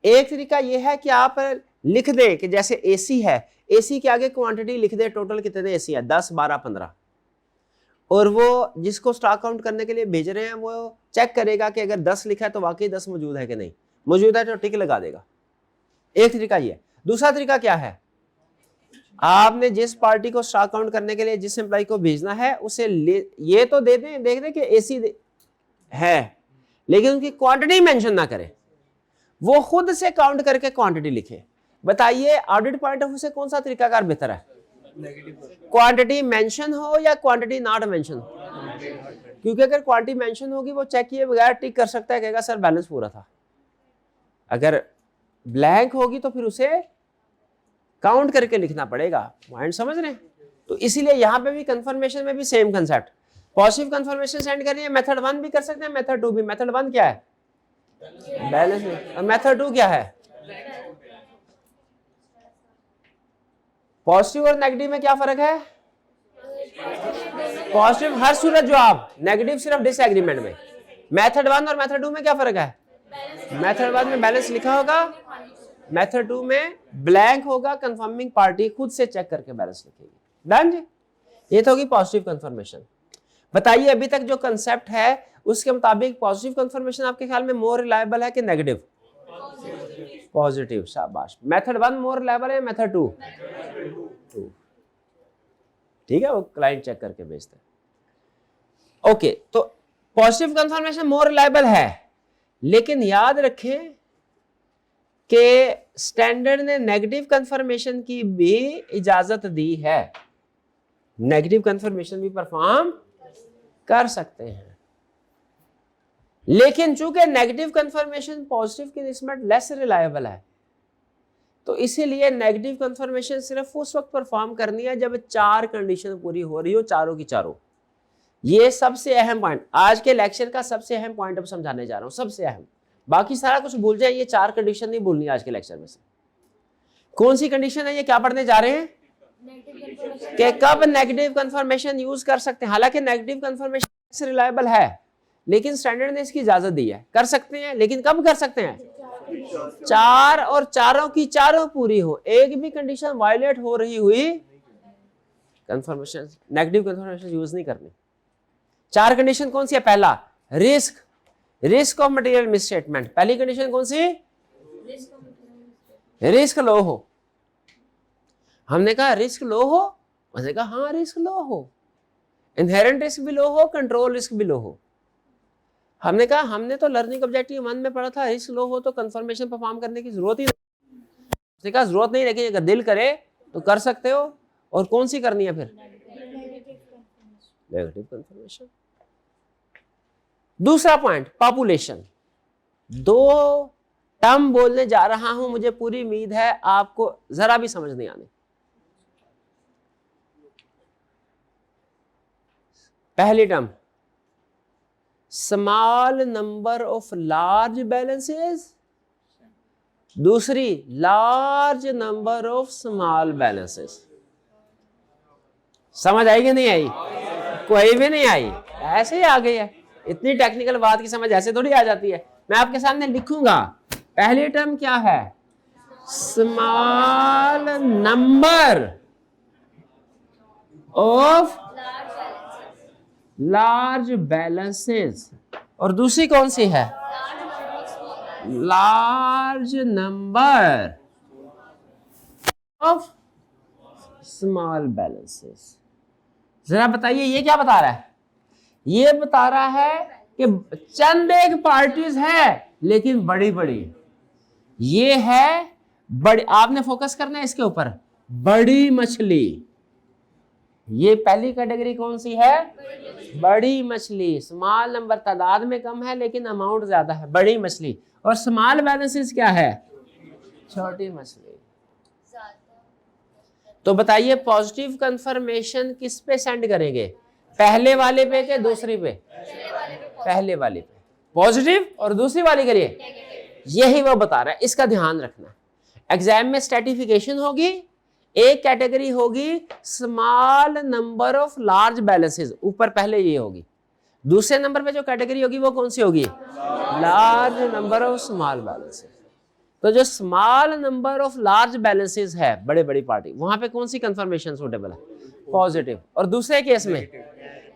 एक तरीका यह है कि आप लिख दें कि जैसे AC है, AC के आगे क्वांटिटी लिख दे, टोटल कितने AC है 10 12 15, और वो जिसको स्टॉक काउंट करने के लिए भेज रहे हैं वो चेक करेगा कि अगर 10 लिखा है तो वाकई 10 मौजूद है कि नहीं, मौजूद है तो टिक लगा देगा। एक तरीका ये है। दूसरा तरीका क्या है, आपने जिस पार्टी को स्टॉक काउंट करने के लिए जिस एम्प्लॉय को भेजना है उसे ये तो दे दें, देख दें कि AC है, लेकिन उनकी क्वांटिटी मेंशन ना करें, वो खुद से काउंट करके क्वांटिटी लिखे। बताइए ऑडिट पॉइंट ऑफ व्यू से कौन सा तरीकाकार बेहतर है, क्वांटिटी मेंशन हो या क्वांटिटी नॉट मेंशन हो? क्योंकि अगर क्वांटिटी मेंशन होगी वो चेक किए बगैर टिक कर सकता है, कहेगा सर बैलेंस पूरा था। अगर ब्लैंक होगी तो फिर उसे काउंट करके लिखना पड़ेगा। पॉइंट समझ रहे हैं? तो इसीलिए यहां पे भी कंफर्मेशन में भी same concept, positive confirmation send करनी है, मेथड 1 भी कर सकते हैं, मेथड 2 भी। मेथड 1 क्या है, बैलेंस, और मेथड 2 क्या है, पॉजिटिव और नेगेटिव में क्या फर्क है, पॉजिटिव हर सूरत जवाब, नेगेटिव सिर्फ डिसएग्रीमेंट में। मेथड 1 और मेथड 2 में क्या फर्क है, मेथड 1 में बैलेंस लिखा होगा, मेथड 2 में ब्लैंक होगा, कंफर्मिंग पार्टी खुद से चेक करके बैलेंस लिखेगी। डन जी, ये तो होगी पॉजिटिव कंफर्मेशन। बताइए अभी तक जो कंसेप्ट है उसके मुताबिक पॉजिटिव कंफर्मेशन आपके ख्याल में मोर रिलायबल है कि नेगेटिव? पॉजिटिव, शाबाश। मेथड 1 मोर रिलायबल है, मेथड 2? ठीक है, वो क्लाइंट चेक करके भेजते हैं। ओके, तो पॉजिटिव कंफर्मेशन मोर रिलायबल है, लेकिन याद रखें कि स्टैंडर्ड ने नेगेटिव कंफर्मेशन की भी इजाजत दी है, नेगेटिव कंफर्मेशन भी परफॉर्म कर सकते हैं, लेकिन चूंकि नेगेटिव कंफर्मेशन पॉजिटिव की निस्बत लेस रिलायबल है, तो इसीलिए नेगेटिव कंफर्मेशन सिर्फ उस वक्त परफॉर्म करनी है जब 4 कंडीशन पूरी हो रही हो, चारों की चारों। ये सबसे अहम पॉइंट, आज के लेक्चर का सबसे अहम पॉइंट अब समझाने जा रहा हूं, सबसे अहम। बाकी सारा कुछ भूल जाए, ये 4 कंडीशन नहीं भूलनी आज के लेक्चर में से। कौन सी कंडीशन है, ये क्या पढ़ने जा रहे हैं कि कब नेगेटिव कंफर्मेशन यूज कर सकते हैं। हालांकि नेगेटिव कंफर्मेशन रिलायबल है, लेकिन स्टैंडर्ड ने इसकी इजाजत दी है, कर सकते हैं, लेकिन कब कर सकते हैं, 4 और चारों की चारों पूरी हो, एक भी कंडीशन वायलेट हो रही हुई कंफर्मेशन, नेगेटिव कंफर्मेशन यूज नहीं करनी। 4 कंडीशन कौन सी है, पहला रिस्क ऑफ मटेरियल मिसस्टेटमेंट, पहली कंडीशन कौन सी, रिस्क लो हो, हमने कहा रिस्क लो हो, उसने कहा हाँ रिस्क लो हो, इनहेरेंट रिस्क भी लो हो, कंट्रोल रिस्क भी लो हो। हमने कहा हमने तो लर्निंग ऑब्जेक्टिव 1 में पढ़ा था रिस्क लो हो तो कंफर्मेशन परफॉर्म करने की जरूरत ही नहीं। उसने कहा जरूरत नहीं, लेकिन अगर दिल करे तो कर सकते हो। और कौन सी करनी है फिर? Negative confirmation. दूसरा पॉइंट पॉपुलेशन। 2 टर्म बोलने जा रहा हूं, मुझे पूरी उम्मीद है आपको जरा भी समझ नहीं आने। पहली term small number of large balances, दूसरी large number of small balances. समझ आई कि नहीं आई? कोई भी नहीं आई, ऐसे ही आ गई है। इतनी टेक्निकल बात की समझ ऐसे थोड़ी आ जाती है। मैं आपके सामने लिखूंगा। पहली टर्म क्या है? Small number of large balances, और दूसरी कौन सी है? Large number of small balances. जरा बताइए ये क्या बता रहा है? ये बता रहा है कि चंद एक पार्टीज है लेकिन बड़ी बड़ी। ये है बड़ी, आपने फोकस करना है इसके ऊपर, बड़ी मछली। ये पहली कैटेगरी कौन सी है? बड़ी मछली। स्मॉल नंबर तादाद में कम है लेकिन अमाउंट ज्यादा है, बड़ी मछली। और स्मॉल बैलेंसेस क्या है? छोटी मछली। तो बताइए पॉजिटिव कंफर्मेशन किस पे सेंड करेंगे? पहले वाले पे के दूसरी पे? पहले वाले पे पॉजिटिव, और दूसरी वाली करिए। यही वो बता रहा है, इसका ध्यान रखना। एग्जाम में स्ट्रेटिफिकेशन होगी, एक कैटेगरी होगी small number of large balances, ऊपर पहले ये होगी। दूसरे नंबर पे जो कैटेगरी होगी वो कौन सी होगी? Large number of small balances. तो जो small number of large balances है, बड़े बड़ी पार्टी, वहां पे कौन सी कंफर्मेशन सूटेबल है? पॉजिटिव। और दूसरे केस में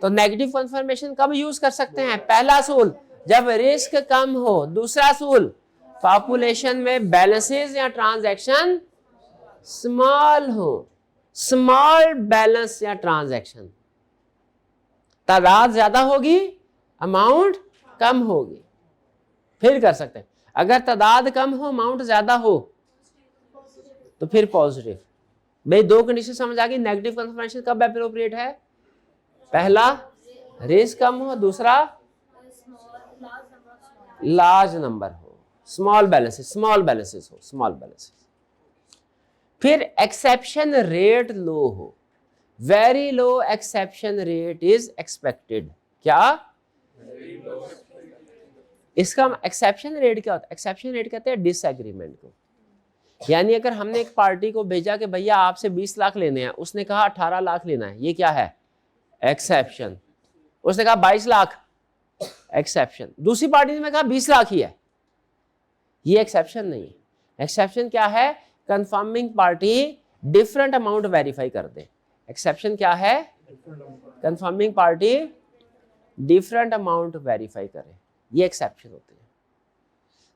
तो नेगेटिव कंफर्मेशन कब यूज कर सकते हैं? पहला सूल जब रिस्क कम हो, दूसरा सूल पॉपुलेशन में बैलेंसेस या ट्रांजैक्शन स्मॉल हो। स्मॉल बैलेंस या ट्रांजैक्शन, तादाद ज्यादा होगी, अमाउंट कम होगी, फिर कर सकते हैं। अगर तादाद कम हो, अमाउंट ज्यादा हो, तो फिर पॉजिटिव। भाई 2 कंडीशन समझ आ गई। नेगेटिव कंफर्मेशन कब एप्रोप्रिएट है? पहला रिस्क कम हो, दूसरा लार्ज नंबर हो, स्मॉल बैलेंसेस हो, स्मॉल बैलेंसेस। फिर एक्सेप्शन रेट लो हो, very low exception rate is expected. क्या? इसका एक्सेप्शन रेट क्या होता है? एक्सेप्शन रेट कहते हैं डिसएग्रीमेंट को। यानी अगर हमने एक पार्टी को भेजा कि भैया आपसे 20 लाख लेने हैं, उसने कहा 18 लाख लेना है, ये क्या है? एक्सेप्शन। उसने कहा 22 लाख, एक्सेप्शन। दूसरी पार्टी ने कहा 20 लाख ही है, ये एक्सेप्शन नहीं है। एक्सेप्शन क्या है? Confirming party different amount verify कर दे। एक्सेप्शन क्या है? Confirming party different amount verify करे, ये एक्सेप्शन होते हैं।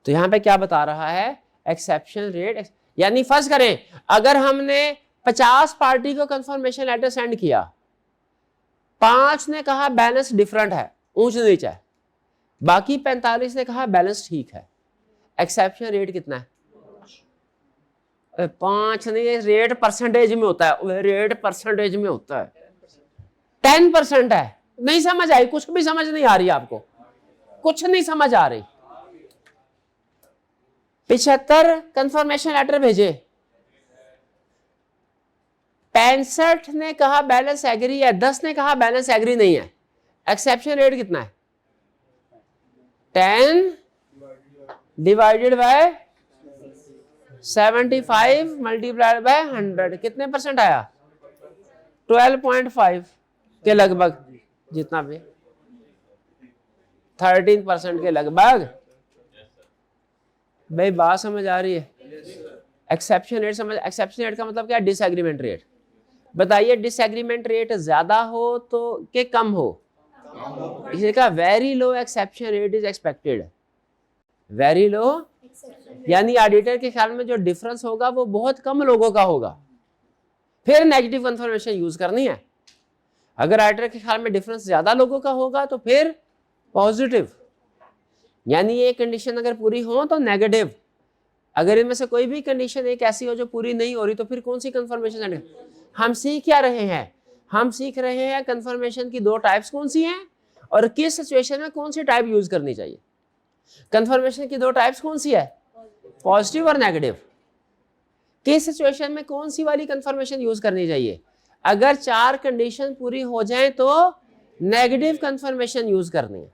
तो यहां पे क्या बता रहा है? Exception rate. यानी फर्ज करें अगर हमने 50 पार्टी को कंफर्मेशन लेटर सेंड किया, 5 ने कहा बैलेंस डिफरेंट है, ऊंच नीच है, बाकी 45 ने कहा बैलेंस ठीक है, एक्सेप्शन रेट कितना है? 5 नहीं, रेट परसेंटेज में होता है, रेट परसेंटेज में होता है, 10% है। नहीं समझ आई? कुछ भी समझ नहीं आ रही आपको? कुछ नहीं समझ आ रही? 75 कंफर्मेशन लेटर भेजे, 65 ने कहा बैलेंस एग्री है, 10 ने कहा बैलेंस एग्री नहीं है, एक्सेप्शन रेट कितना है? 10 डिवाइडेड बाय 75 मल्टीप्लाइड बाय 100, कितने परसेंट आया? 12.5 के लगभग, जितना भी 13% के लगभग। भाई बात समझ आ रही है? एक्सेप्शन रेट समझ। एक्सेप्शन रेट का मतलब क्या? Disagreement rate. बताइए डिसएग्रीमेंट रेट ज्यादा हो तो के कम हो? इसे कहा very low exception rate is expected. Very low यानी ऑडिटर के ख्याल में जो डिफरेंस होगा वो बहुत कम लोगों का होगा, फिर नेगेटिव कंफर्मेशन यूज करनी है। अगर राइटर के ख्याल में डिफरेंस ज्यादा लोगों का होगा तो फिर पॉजिटिव, यानी ये कंडीशन अगर पूरी हो तो नेगेटिव। अगर इनमें से कोई भी कंडीशन एक ऐसी हो जो पूरी नहीं हो रही तो फिर कौन सी कंफर्मेशन है? हम सीख क्या रहे हैं? हम सीख रहे हैं कंफर्मेशन की दो टाइप्स कौन सी हैं और किस सिचुएशन में कौन सी टाइप यूज करनी चाहिए। कंफर्मेशन की दो टाइप्स कौन सी है? पॉजिटिव और नेगेटिव। किस सिचुएशन में कौन सी वाली कंफर्मेशन यूज करनी चाहिए? अगर चार कंडीशन पूरी हो जाए तो नेगेटिव कंफर्मेशन यूज करनी है,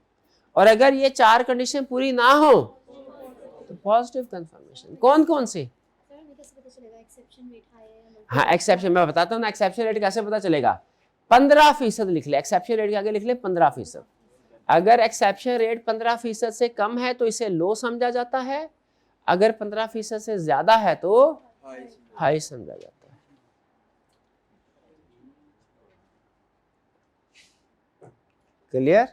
और अगर ये चार कंडीशन पूरी ना हो तो पॉजिटिव कंफर्मेशन। कौन कौन सी? हाँ, एक्सेप्शन मैं बताता हूँ ना। एक्सेप्शन रेट कैसे पता चलेगा? 15% लिख ले, एक्सेप्शन रेट के आगे लिख ले 15%। अगर एक्सेप्शन रेट 15% से कम है तो इसे लो समझा जाता है, अगर 15% से ज्यादा है तो हाई समझा जाता है। क्लियर?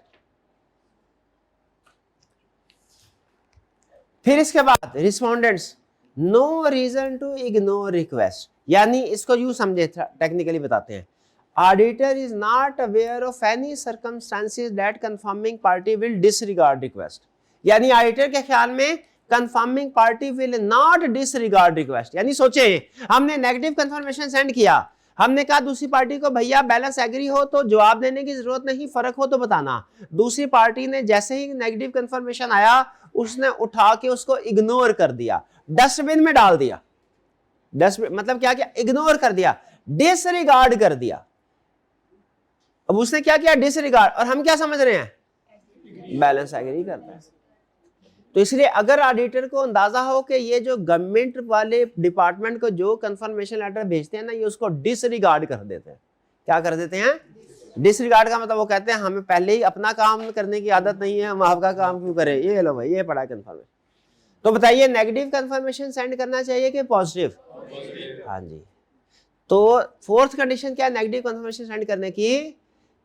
फिर इसके बाद respondents, no reason to ignore request, यानी इसको यूं समझे, टेक्निकली बताते हैं। Auditor is not aware of any circumstances that confirming party will disregard request, यानी ऑडिटर के ख्याल में confirming party will not disregard request. यानी सोचे हमने नेगेटिव कंफर्मेशन सेंड किया, हमने कहा दूसरी पार्टी को भैया बैलेंस एग्री हो तो जवाब देने की जरूरत नहीं, फर्क हो तो बताना। दूसरी पार्टी ने जैसे ही नेगेटिव कंफर्मेशन आया उसने उठा के उसको इग्नोर कर दिया, डस्टबिन में डाल दिया। डस्टबिन मतलब क्या किया? इग्नोर कर दिया, डिसरिगार्ड कर दिया। अब उसने क्या किया? डिसरिगार्ड। और हम क्या समझ रहे हैं? बैलेंस एग्री करता है। तो इसलिए अगर ऑडिटर को अंदाजा हो कि ये जो गवर्नमेंट वाले डिपार्टमेंट को जो कंफर्मेशन लेटर भेजते हैं ना, ये उसको डिसरिगार्ड कर देते हैं। क्या कर देते हैं? डिसरिगार्ड का मतलब वो कहते हैं हमें पहले ही अपना काम करने की आदत नहीं है, हम आपका काम क्यों करें, ये लो भाई ये पड़ा कंफर्मेशन। तो बताइए नेगेटिव कंफर्मेशन सेंड करना चाहिए कि पॉजिटिव? हाँ जी। तो फोर्थ कंडीशन क्या है नेगेटिव कंफर्मेशन सेंड करने की?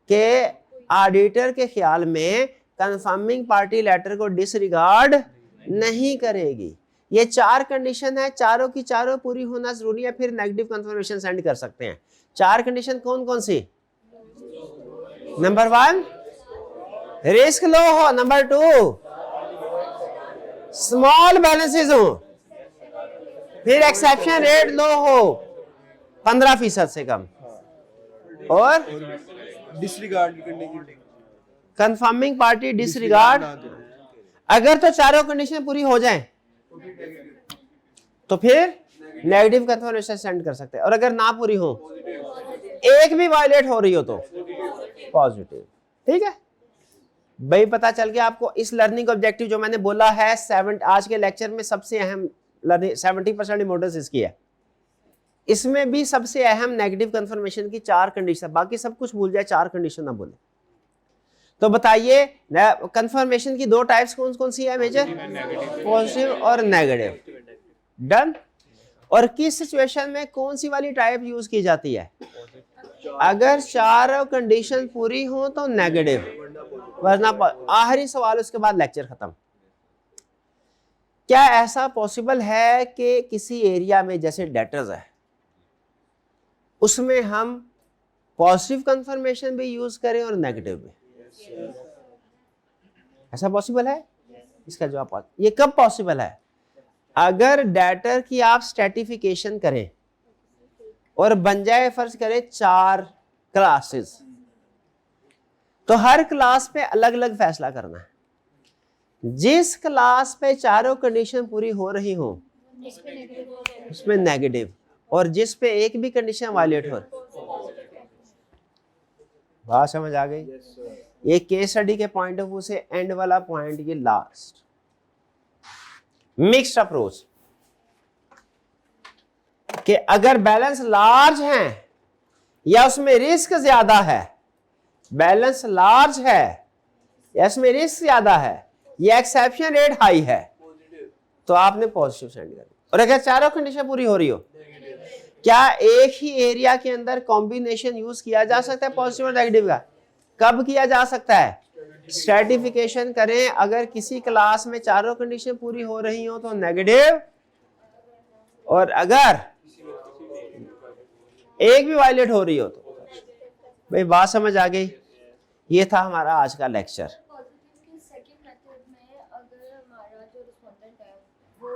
कि ऑडिटर के ख्याल में कंफर्मिंग पार्टी लेटर को डिसरिगार्ड नहीं करेगी। ये चार कंडीशन है, चारों की चारों पूरी होना जरूरी है, फिर नेगेटिव कंफर्मेशन सेंड कर सकते हैं। चार कंडीशन कौन कौन सी? नंबर 1 रिस्क लो हो, नंबर 2 स्मॉल बैलेंसेस हो, फिर एक्सेप्शन रेट लो हो 15% से कम, और डिसरिगार्ड करने की कंफर्मिंग पार्टी डिसरिगार्ड। अगर तो चारों कंडीशन पूरी हो जाएं तो फिर नेगेटिव कंफर्मेशन सेंड कर सकते हैं, और अगर ना पूरी हो, एक भी वायलेट हो रही हो तो पॉजिटिव। ठीक है भाई, पता चल गया आपको। इस लर्निंग ऑब्जेक्टिव जो मैंने बोला है आज के लेक्चर में सबसे अहम लर्निंग 70% इंपॉर्टेंस इसकी है। इसमें भी सबसे अहम नेगेटिव कंफर्मेशन की चार कंडीशन, बाकी सब कुछ भूल जाए, चार कंडीशन ना बोले। तो बताइए कंफर्मेशन की दो टाइप्स कौन कौन सी है मेजर? पॉजिटिव और नेगेटिव। डन। और किस सिचुएशन में कौन सी वाली टाइप यूज की जाती है? अगर चारों कंडीशन पूरी हो तो नेगेटिव, वरना आखिरी सवाल, उसके बाद लेक्चर खत्म। क्या ऐसा पॉसिबल है कि किसी एरिया में जैसे डेटर्स है उसमें हम पॉजिटिव कंफर्मेशन भी यूज करें और नेगेटिव भी? ऐसा पॉसिबल है? इसका जवाब ये कब पॉसिबल है? अगर डेटर की आप स्ट्रेटिफिकेशन करें और बन जाए फर्ज करें 4 क्लासेस, तो हर क्लास पे अलग अलग फैसला करना है। जिस क्लास पे चारों कंडीशन पूरी हो रही हो उसमें नेगेटिव, और जिस पे एक भी कंडीशन वायलेट हो। बात समझ आ गई? ये केस स्टडी के पॉइंट ऑफ व्यू से एंड वाला पॉइंट, ये लास्ट मिक्स्ड अप्रोच, कि अगर बैलेंस लार्ज है या उसमें रिस्क ज्यादा है, बैलेंस लार्ज है या इसमें रिस्क ज्यादा है या एक्सेप्शन रेट हाई है, तो आपने पॉजिटिव सेंड करना। और अगर चारों कंडीशन पूरी हो रही हो, क्या एक ही एरिया के अंदर कॉम्बिनेशन यूज किया जा सकता है पॉजिटिव और नेगेटिव का? कब किया जा सकता है? स्ट्रेटिफिकेशन करें, अगर किसी क्लास में चारों कंडीशन पूरी हो रही हो तो नेगेटिव, और अगर एक भी वायलेट हो रही हो तो भाई बात समझ आ गई। ये था हमारा आज का लेक्चर। पॉजिटिव के सेकंड मेथड में अगर हमारा जो रिस्पोंडेंट है वो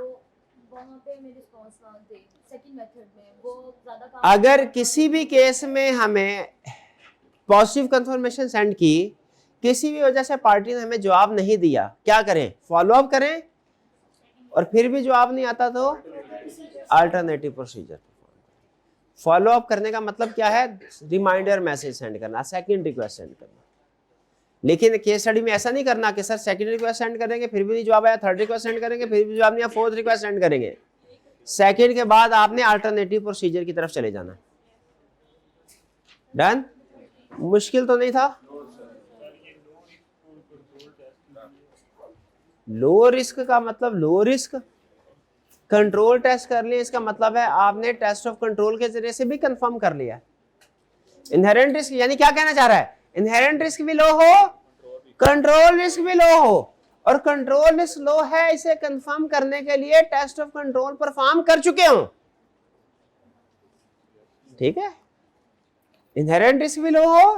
वहाँ पे हमें रिस्पांस ना दे, सेकंड मेथड में वो ज्यादा काम अगर किसी भी केस में हमें पॉजिटिव कंफर्मेशन सेंड की, किसी भी वजह से पार्टी ने हमें जवाब नहीं दिया, क्या करें? फॉलो अप करें, और फिर भी जवाब नहीं आता तो अल्टरनेटिव प्रोसीजर। फॉलो अप करने का मतलब क्या है? रिमाइंडर मैसेज सेंड करना, सेकंड रिक्वेस्ट सेंड करना। लेकिन केस स्टडी में ऐसा नहीं करना कि सर सेकंड रिक्वेस्ट सेंड करेंगे फिर भी नहीं जवाब आया, थर्ड रिक्वेस्ट सेंड करेंगे फिर भी जवाब नहीं आया, फोर्थ रिक्वेस्ट सेंड करेंगे। सेकंड के बाद आपने अल्टरनेटिव प्रोसीजर की तरफ चले जाना। डन? मुश्किल तो नहीं था? लो रिस्क का मतलब लो रिस्क कंट्रोल टेस्ट कर लिया, इसका मतलब है आपने टेस्ट ऑफ कंट्रोल के जरिए से भी कंफर्म कर लिया। इनहेरेंट रिस्क यानी क्या कहना चाह रहा है? इनहेरेंट रिस्क भी लो हो, कंट्रोल रिस्क भी लो हो, और कंट्रोल रिस्क लो है इसे कंफर्म करने के लिए टेस्ट ऑफ कंट्रोल परफॉर्म कर चुके हो। ठीक है? इनहेरेंट रिस्क भी लो हो,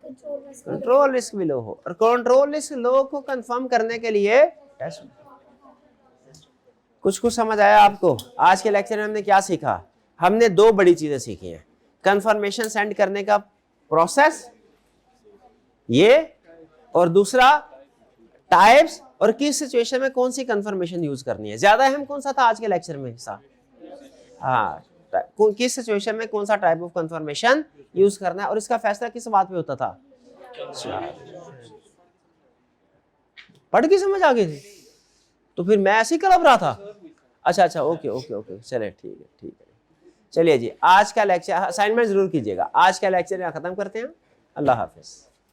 कंट्रोल रिस्क भी लो हो, और कंट्रोल रिस्क लो को कंफर्म करने के लिए टेस्ट। कुछ समझ आया आपको? आज के लेक्चर में हमने क्या सीखा? हमने दो बड़ी चीजें सीखी हैं। कंफर्मेशन सेंड करने का प्रोसेस ये, और दूसरा टाइप्स और किस सिचुएशन में कौन सी कंफर्मेशन यूज करनी है। ज्यादा अहम कौन सा था आज के लेक्चर में हिस्सा? हाँ, किस सिचुएशन में कौन सा टाइप ऑफ कंफर्मेशन यूज करना है, और इसका फैसला किस बात पे होता था? पढ़ के समझ आ गई थी? तो फिर मैं ऐसे ही कलप रहा था। अच्छा ओके ओके ओके, चले ठीक है। चलिए जी, आज का लेक्चर असाइनमेंट जरूर कीजिएगा। आज का लेक्चर यहाँ खत्म करते हैं। अल्लाह हाफिज।